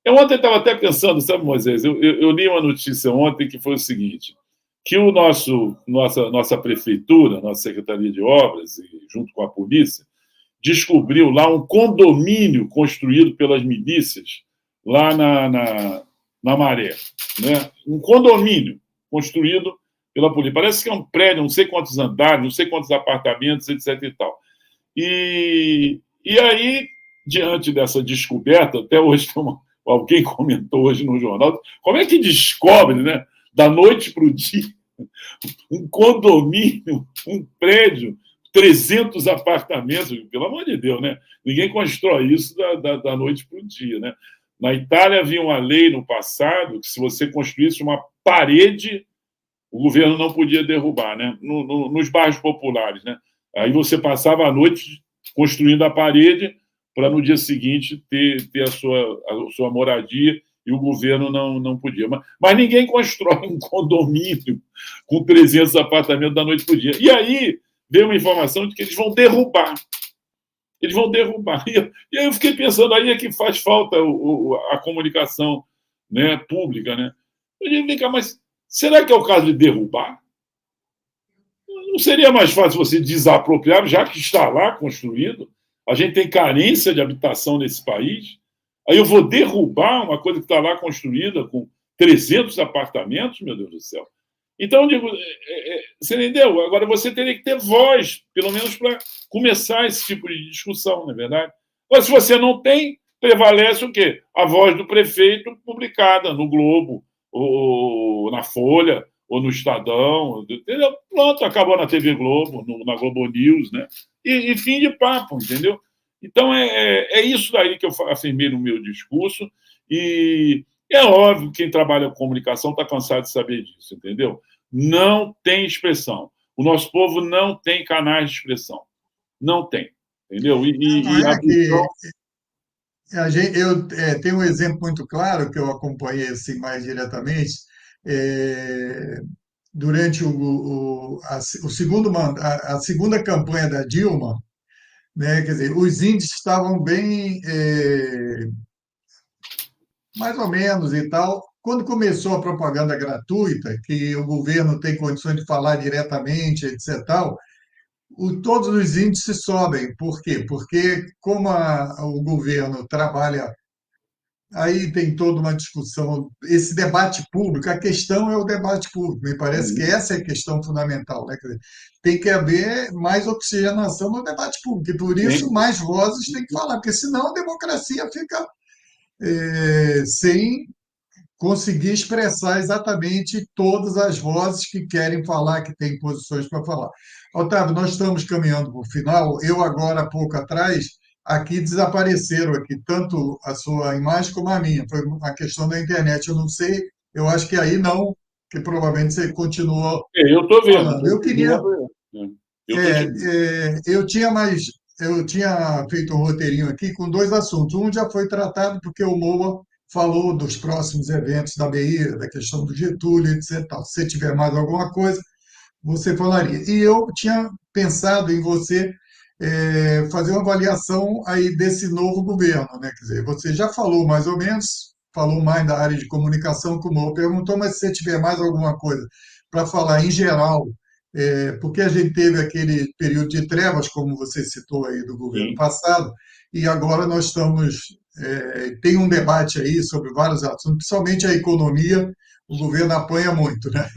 S2: Eu ontem estava até pensando, sabe, Moisés? Eu li uma notícia ontem que foi o seguinte: que nossa prefeitura, nossa Secretaria de Obras, junto com a polícia, descobriu lá um condomínio construído pelas milícias lá na Maré. Né? Um condomínio construído pela polícia. Parece que é um prédio, não sei quantos andares, não sei quantos apartamentos, etc. e tal. E aí, diante dessa descoberta, até hoje alguém comentou hoje no jornal, como é que descobre, né, da noite para o dia, um condomínio, um prédio, 300 apartamentos, pelo amor de Deus, né? Ninguém constrói isso da noite para o dia, né? Na Itália havia uma lei no passado que se você construísse uma parede, o governo não podia derrubar, né? Nos bairros populares, né? Aí você passava a noite construindo a parede para no dia seguinte ter a sua moradia e o governo não podia. Mas ninguém constrói um condomínio com 300 apartamentos da noite para o dia. E aí veio uma informação de que eles vão derrubar. Eles vão derrubar. E aí eu fiquei pensando, aí é que faz falta a comunicação, né, pública. Né? Eu digo, vem cá, mas será que é o caso de derrubar? Não seria mais fácil você desapropriar, já que está lá construído? a gente tem carência de habitação nesse país, aí eu vou derrubar uma coisa que está lá construída com 300 apartamentos, meu Deus do céu. Então, eu digo, você entendeu? Agora, você teria que ter voz, pelo menos para começar esse tipo de discussão, não é verdade? Mas se você não tem, prevalece o quê? A voz do prefeito publicada no Globo, ou na Folha, ou no Estadão, entendeu? Pronto, acabou na TV Globo, na Globo News, né? E fim de papo, entendeu? Então, é isso daí que eu afirmei no meu discurso, e é óbvio que quem trabalha com comunicação está cansado de saber disso, entendeu? Não tem expressão. O nosso povo não tem canais de expressão. Não tem, entendeu?
S1: Não é que eu tenho um exemplo muito claro que eu acompanhei assim mais diretamente. é, Durante o segundo a segunda campanha da Dilma, né? Quer dizer, os índices estavam bem, mais ou menos e tal. Quando começou a propaganda gratuita, que o governo tem condições de falar diretamente, etc., tal, todos os índices sobem. Por quê? Porque como o governo trabalha, aí tem toda uma discussão, esse debate público, a questão é o debate público, me parece que essa é a questão fundamental, né? Quer dizer, tem que haver mais oxigenação no debate público, e por isso mais vozes têm que falar, porque senão a democracia fica sem conseguir expressar exatamente todas as vozes que querem falar, que têm posições para falar. Otávio, nós estamos caminhando para o final. Eu agora, há pouco atrás, aqui desapareceram aqui tanto a sua imagem como a minha. Foi uma questão da internet. Eu não sei, eu acho que aí não, que provavelmente você continuou
S2: eu estou vendo.
S1: falando. Eu queria,
S2: Eu tô te vendo.
S1: eu tinha feito um roteirinho aqui com dois assuntos. Um já foi tratado porque o Moa falou dos próximos eventos da BI, da questão do Getúlio, etc. Tal. Se você tiver mais alguma coisa, você falaria. E eu tinha pensado em você fazer uma avaliação aí desse novo governo, né? Quer dizer, você já falou mais ou menos, falou mais da área de comunicação, como eu perguntou, mas se você tiver mais alguma coisa para falar em geral, porque a gente teve aquele período de trevas, como você citou aí, do governo
S2: Sim.
S1: passado, e agora nós estamos. Tem um debate aí sobre vários assuntos, principalmente a economia, o governo apanha muito, né?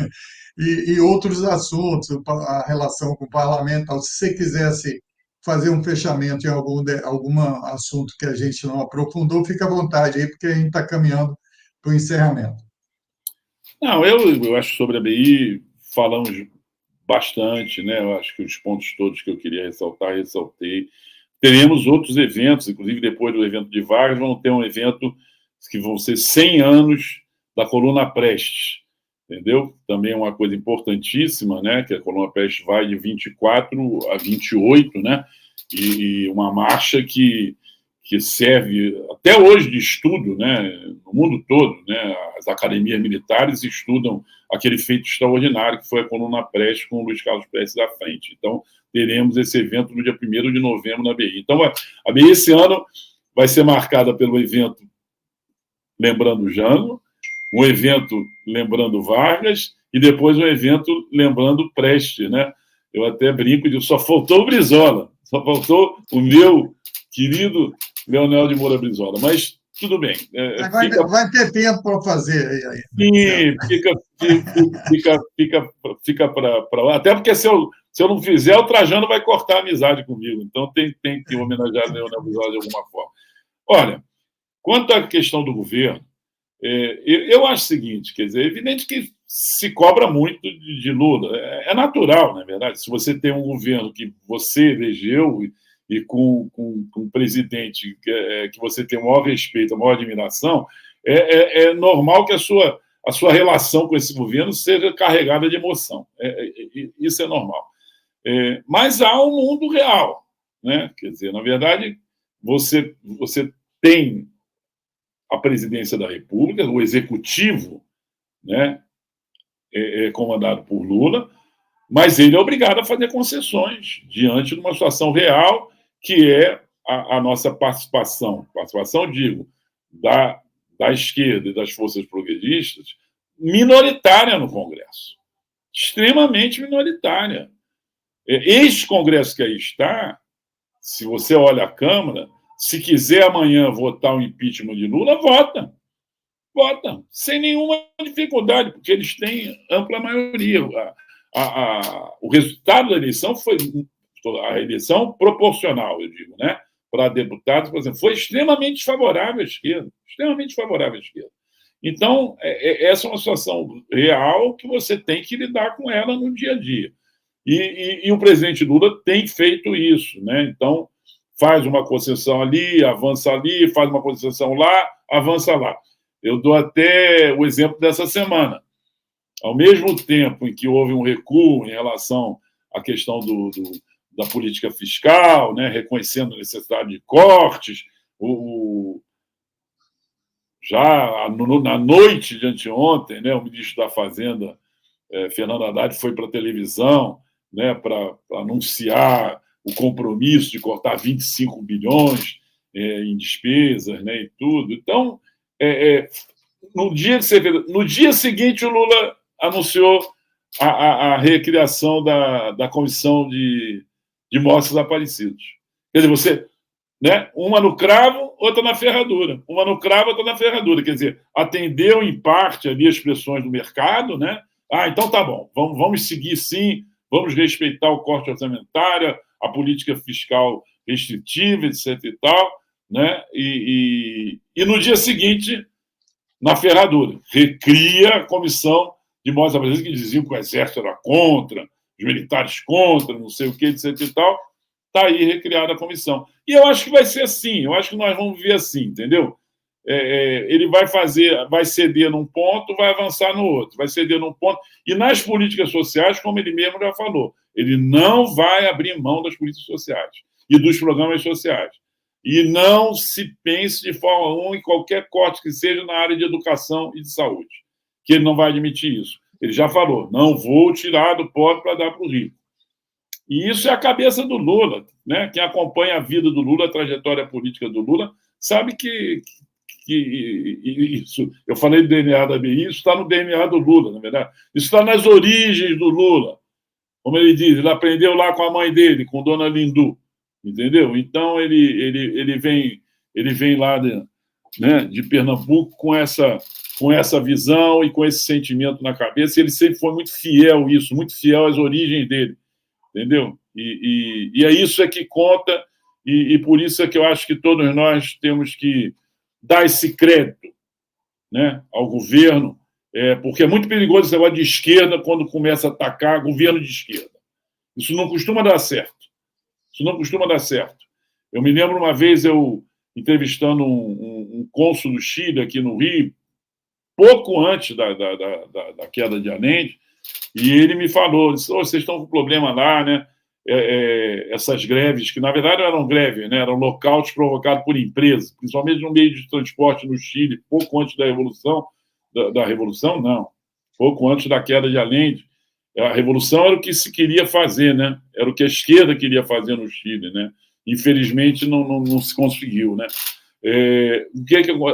S1: E outros assuntos, a relação com o parlamento, tal. Se você quisesse fazer um fechamento em algum assunto que a gente não aprofundou, fica à vontade aí, porque a gente está caminhando para o encerramento.
S2: Não, eu acho que sobre a BI falamos bastante, né? Eu acho que os pontos todos que eu queria ressaltar, ressaltei. Teremos outros eventos, inclusive depois do evento de Vargas, vamos ter um evento que vão ser 100 anos da Coluna Prestes, entendeu? Também é uma coisa importantíssima, né? Que a Coluna Prestes vai de 24 a 28, né? E uma marcha que serve até hoje de estudo, né? No mundo todo, né? As academias militares estudam aquele feito extraordinário que foi a Coluna Prestes com o Luiz Carlos Prestes à frente. Então, teremos esse evento no dia 1º de novembro na BI. Então, a BI esse ano vai ser marcada pelo evento Lembrando Jango, um evento lembrando Vargas e depois um evento lembrando Prestes, né? Eu até brinco de só faltou o Brizola, só faltou o meu querido Leonel de Moura Brizola, mas tudo bem.
S1: Vai ter tempo para fazer aí.
S2: Sim, fica para lá. Até porque se eu não fizer, o Trajano vai cortar a amizade comigo. Então tem que homenagear o Leonel Brizola de alguma forma. Olha, quanto à questão do governo, eu acho o seguinte, quer dizer, é evidente que se cobra muito de Lula. É natural, na verdade. Se você tem um governo que você elegeu e com um presidente que você tem o maior respeito, a maior admiração, é normal que a sua relação com esse governo seja carregada de emoção. Isso é normal. Mas há um mundo real, né? Quer dizer, na verdade, você tem a presidência da República, o executivo, né, é comandado por Lula, mas ele é obrigado a fazer concessões diante de uma situação real que é a nossa participação, digo, da esquerda e das forças progressistas, minoritária no Congresso, extremamente minoritária. Este Congresso que aí está Se você olha a Câmara, se quiser amanhã votar o impeachment de Lula, vota. Vota, sem nenhuma dificuldade, porque eles têm ampla maioria. O resultado da eleição foi a eleição proporcional, eu digo, né? Para deputados, por exemplo, foi extremamente favorável à esquerda. Extremamente favorável à esquerda. Então, essa é uma situação real que você tem que lidar com ela no dia a dia. E o presidente Lula tem feito isso, né? Então, faz uma concessão ali, avança ali, faz uma concessão lá, avança lá. Eu dou até o exemplo dessa semana. Ao mesmo tempo em que houve um recuo em relação à questão da política fiscal, né, reconhecendo a necessidade de cortes, já na noite de anteontem, né, o ministro da Fazenda, Fernando Haddad, foi para a televisão, né, para anunciar o compromisso de cortar 25 bilhões em despesas, né, e tudo. Então, no dia seguinte, o Lula anunciou a recriação da Comissão de Mortos Desaparecidos. Quer dizer, você, né, uma no cravo, outra na ferradura. Uma no cravo, outra na ferradura. Quer dizer, atendeu em parte ali as pressões do mercado, né? Então tá bom, vamos seguir sim, vamos respeitar o corte orçamentário, a política fiscal restritiva, etc. e tal, né? E no dia seguinte, na ferradura, recria a comissão de mortes desaparecidos, que diziam que o exército era contra, os militares contra, não sei o que, etc. e tal. Está aí recriada a comissão. E eu acho que vai ser assim, eu acho que nós vamos ver assim, entendeu? Ele vai ceder num ponto, vai avançar no outro, vai ceder num ponto. E nas políticas sociais, como ele mesmo já falou, ele não vai abrir mão das políticas sociais e dos programas sociais. E não se pense de forma alguma em qualquer corte que seja na área de educação e de saúde, que ele não vai admitir isso. Ele já falou, não vou tirar do pobre para dar para o rico. E isso é a cabeça do Lula, né? Quem acompanha a vida do Lula, a trajetória política do Lula, sabe que isso, eu falei do DNA da BI, isso está no DNA do Lula, na verdade. Isso está nas origens do Lula. Como ele diz, ele aprendeu lá com a mãe dele, com Dona Lindu, entendeu? Então, ele vem lá de Pernambuco com essa visão e com esse sentimento na cabeça, e ele sempre foi muito fiel a isso, muito fiel às origens dele, entendeu? E é isso que conta, e por isso é que eu acho que todos nós temos que dar esse crédito, né, ao governo, porque é muito perigoso esse negócio de esquerda quando começa a atacar governo de esquerda. Isso não costuma dar certo. Isso não costuma dar certo. Eu me lembro uma vez eu entrevistando um cônsul do Chile aqui no Rio, pouco antes da queda de Allende, e ele me falou, disse, vocês estão com problema lá, né? Essas greves, que na verdade eram greves, né? Eram lockouts provocados por empresas, principalmente no meio de transporte no Chile, pouco antes da Revolução, da Revolução, não, pouco antes da queda de Allende. A Revolução era o que se queria fazer, né? Era o que a esquerda queria fazer no Chile, né? Infelizmente não se conseguiu, né?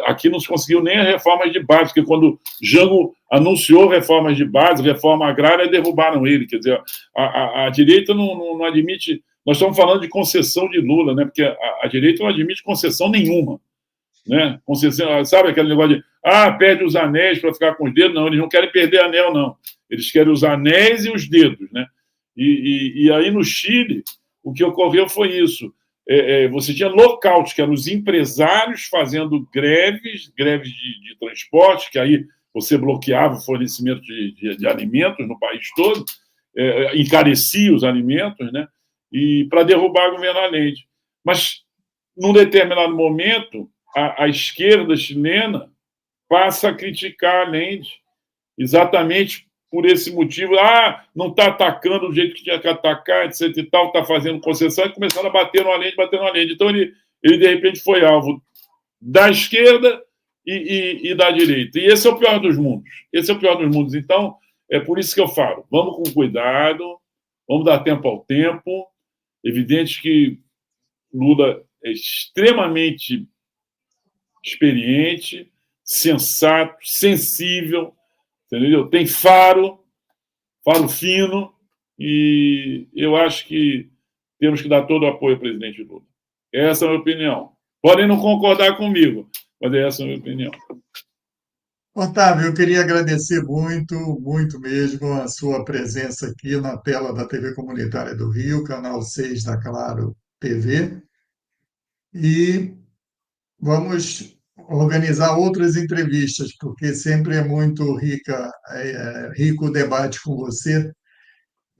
S2: Aqui não se conseguiu nem as reformas de base, porque quando Jango anunciou reformas de base, reforma agrária, derrubaram ele. Quer dizer, a direita não admite. Nós estamos falando de concessão de Lula, né? Porque a direita não admite concessão nenhuma, né? Concessão, sabe aquele negócio de perde os anéis para ficar com os dedos? Não, eles não querem perder anel, não. Eles querem os anéis e os dedos, né? E aí no Chile o que ocorreu foi isso. Você tinha lockout, que eram os empresários fazendo greves de transporte, que aí você bloqueava o fornecimento de alimentos no país todo, encarecia os alimentos, né? E para derrubar o governo Allende. Mas, num determinado momento, a esquerda chilena passa a criticar Allende, exatamente por esse motivo, não está atacando do jeito que tinha que atacar, etc e tal, está fazendo concessão, e começaram a bater no Allende. Então, ele de repente, foi alvo da esquerda e da direita. E esse é o pior dos mundos. Esse é o pior dos mundos. Então, é por isso que eu falo, vamos com cuidado, vamos dar tempo ao tempo. Evidente que Lula é extremamente experiente, sensato, sensível, entendeu? Tem faro fino, e eu acho que temos que dar todo o apoio ao presidente Lula. Essa é a minha opinião. Podem não concordar comigo, mas essa é a minha opinião.
S1: Otávio, eu queria agradecer muito, muito mesmo a sua presença aqui na tela da TV Comunitária do Rio, canal 6 da Claro TV. E vamos organizar outras entrevistas, porque sempre é muito rico o debate com você.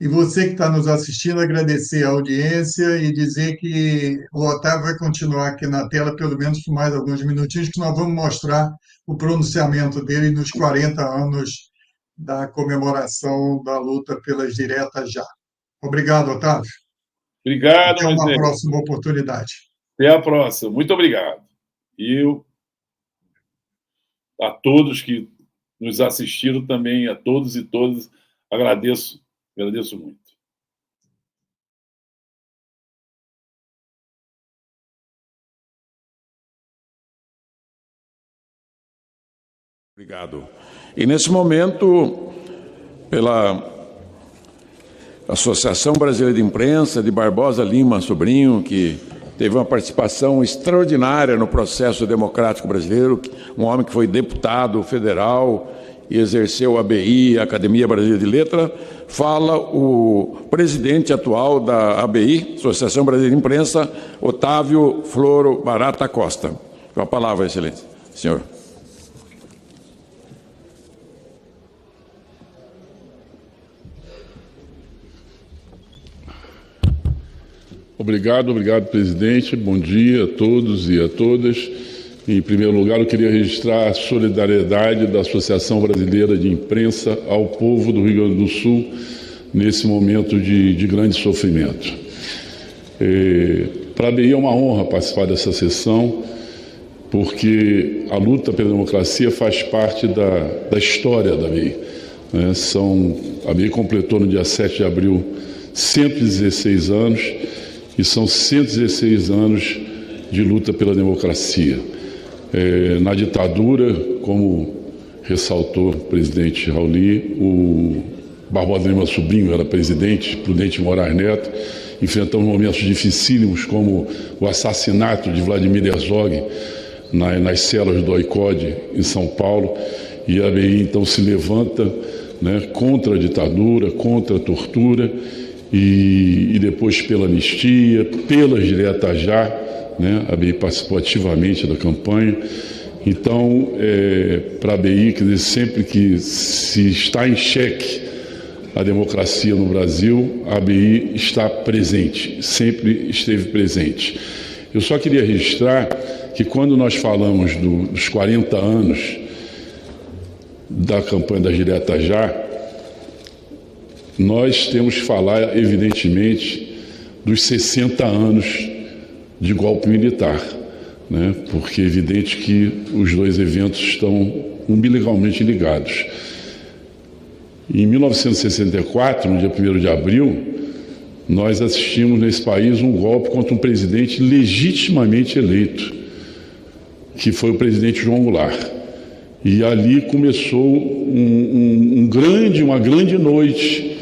S1: E você que está nos assistindo, agradecer a audiência e dizer que o Otávio vai continuar aqui na tela pelo menos por mais alguns minutinhos, que nós vamos mostrar o pronunciamento dele nos 40 anos da comemoração da luta pelas diretas já. Obrigado, Otávio.
S2: Obrigado,
S1: até uma próxima oportunidade.
S2: Até a próxima. Muito obrigado. E a todos que nos assistiram também, a todos e todas, agradeço muito.
S4: Obrigado. E nesse momento, pela Associação Brasileira de Imprensa, de Barbosa Lima Sobrinho, que teve uma participação extraordinária no processo democrático brasileiro, um homem que foi deputado federal e exerceu a ABI, a Academia Brasileira de Letras, fala o presidente atual da ABI, Associação Brasileira de Imprensa, Otávio Floro Barata Costa. Com a palavra, excelência. Senhor.
S5: Obrigado, presidente. Bom dia a todos e a todas. Em primeiro lugar, eu queria registrar a solidariedade da Associação Brasileira de Imprensa ao povo do Rio Grande do Sul nesse momento de grande sofrimento. Para a ABI é uma honra participar dessa sessão, porque a luta pela democracia faz parte da história da ABI. A ABI completou no dia 7 de abril 116 anos, e são 116 anos de luta pela democracia. Na ditadura, como ressaltou o presidente Rauli, o Barbosa Lima Sobrinho era presidente, Prudente Moraes Neto, enfrentamos momentos dificílimos como o assassinato de Vladimir Herzog nas celas do OICOD em São Paulo, e a ABI então se levanta, contra a ditadura, contra a tortura, e depois pela anistia, pelas diretas já, a ABI participou ativamente da campanha. Então, para a ABI, quer dizer, sempre que se está em xeque a democracia no Brasil, a ABI está presente, sempre esteve presente. Eu só queria registrar que quando nós falamos dos 40 anos da campanha das diretas já, nós temos que falar, evidentemente, dos 60 anos de golpe militar, porque é evidente que os dois eventos estão umbilicalmente ligados. Em 1964, no dia 1º de abril, nós assistimos nesse país um golpe contra um presidente legitimamente eleito, que foi o presidente João Goulart. E ali começou uma grande noite,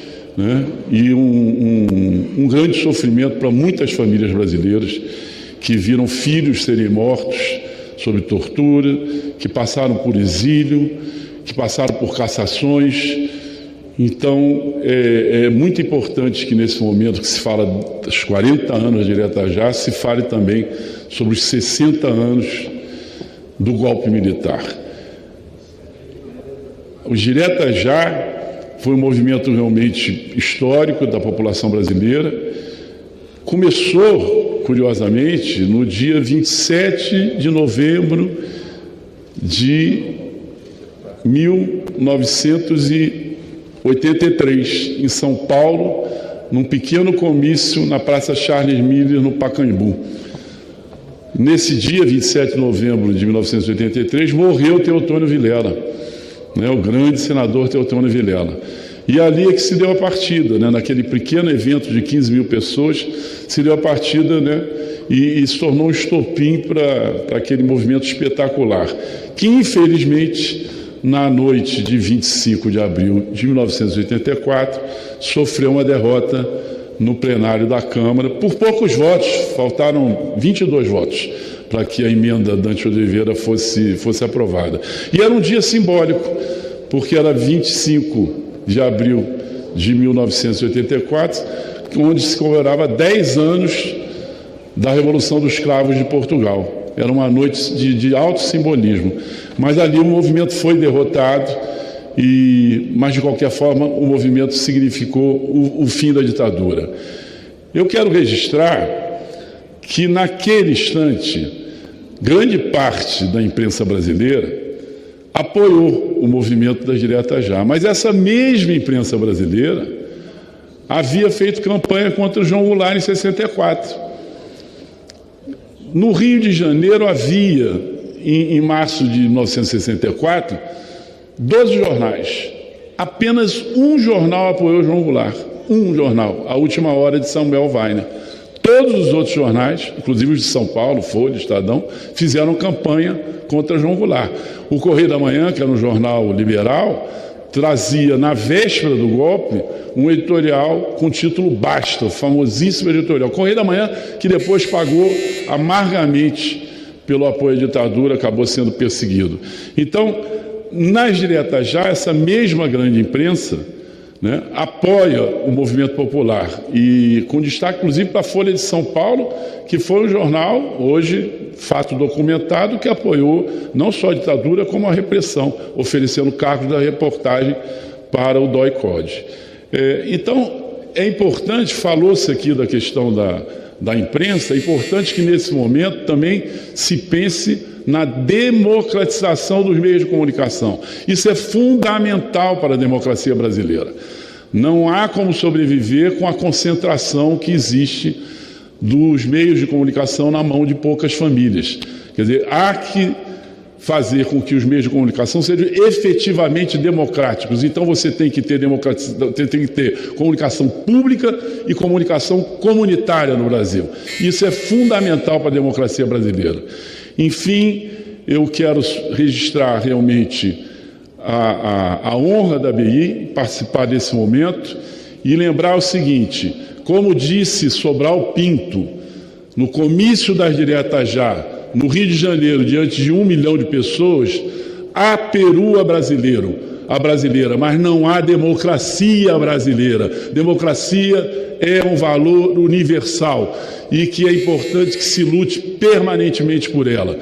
S5: e um grande sofrimento para muitas famílias brasileiras que viram filhos serem mortos sob tortura, que passaram por exílio, que passaram por cassações. Então, é muito importante que nesse momento que se fala dos 40 anos de Diretas Já, se fale também sobre os 60 anos do golpe militar. Os Diretas Já foi um movimento realmente histórico da população brasileira. Começou, curiosamente, no dia 27 de novembro de 1983, em São Paulo, num pequeno comício na Praça Charles Miller, no Pacaembu. Nesse dia, 27 de novembro de 1983, morreu Teotônio Vilela, o grande senador Teotônio Vilela. E ali é que se deu a partida, naquele pequeno evento de 15 mil pessoas, se deu a partida, e se tornou um estopim para aquele movimento espetacular, que infelizmente, na noite de 25 de abril de 1984, sofreu uma derrota no plenário da Câmara, por poucos votos, faltaram 22 votos para que a emenda Dante Oliveira fosse aprovada. E era um dia simbólico, porque era 25 de abril de 1984, onde se comemorava 10 anos da Revolução dos Cravos de Portugal. Era uma noite de alto simbolismo. Mas ali o movimento foi derrotado, mas de qualquer forma o movimento significou o fim da ditadura. Eu quero registrar que naquele instante, grande parte da imprensa brasileira apoiou o movimento das diretas já, mas essa mesma imprensa brasileira havia feito campanha contra o João Goulart em 64. No Rio de Janeiro havia, em março de 1964, 12 jornais. Apenas um jornal apoiou o João Goulart. Um jornal, A Última Hora, de Samuel Weiner. Todos os outros jornais, inclusive os de São Paulo, Folha, Estadão, fizeram campanha contra João Goulart. O Correio da Manhã, que era um jornal liberal, trazia, na véspera do golpe, um editorial com o título Basta, o famosíssimo editorial. O Correio da Manhã, que depois pagou amargamente pelo apoio à ditadura, acabou sendo perseguido. Então, nas diretas já, essa mesma grande imprensa, né, apoia o movimento popular, e com destaque, inclusive, para a Folha de São Paulo, que foi um jornal, hoje, fato documentado, que apoiou não só a ditadura, como a repressão, oferecendo cargos da reportagem para o DOI-CODE. Então, é importante, falou-se aqui da questão da imprensa, é importante que, nesse momento, também se pense na democratização dos meios de comunicação. Isso é fundamental para a democracia brasileira. Não há como sobreviver com a concentração que existe dos meios de comunicação na mão de poucas famílias. Quer dizer, há que fazer com que os meios de comunicação sejam efetivamente democráticos. Então você tem que ter comunicação pública e comunicação comunitária no Brasil. Isso é fundamental para a democracia brasileira. Enfim, eu quero registrar realmente a honra da ABI participar desse momento e lembrar o seguinte: como disse Sobral Pinto no comício das diretas já, no Rio de Janeiro, diante de 1 milhão de pessoas, há Peru a brasileira, mas não há democracia brasileira. Democracia é um valor universal e que é importante que se lute permanentemente por ela.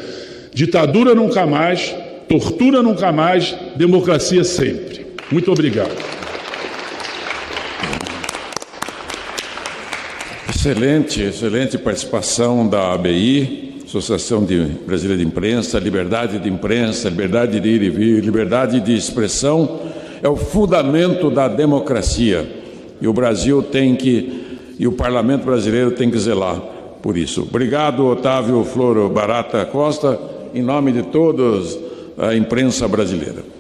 S5: Ditadura nunca mais, tortura nunca mais, democracia sempre. Muito obrigado.
S4: Excelente participação da ABI, Associação Brasileira de Imprensa. Liberdade de imprensa, liberdade de ir e vir, liberdade de expressão é o fundamento da democracia. E o Brasil e o Parlamento brasileiro tem que zelar por isso. Obrigado, Otávio Floro Barata Costa, em nome de todos a imprensa brasileira.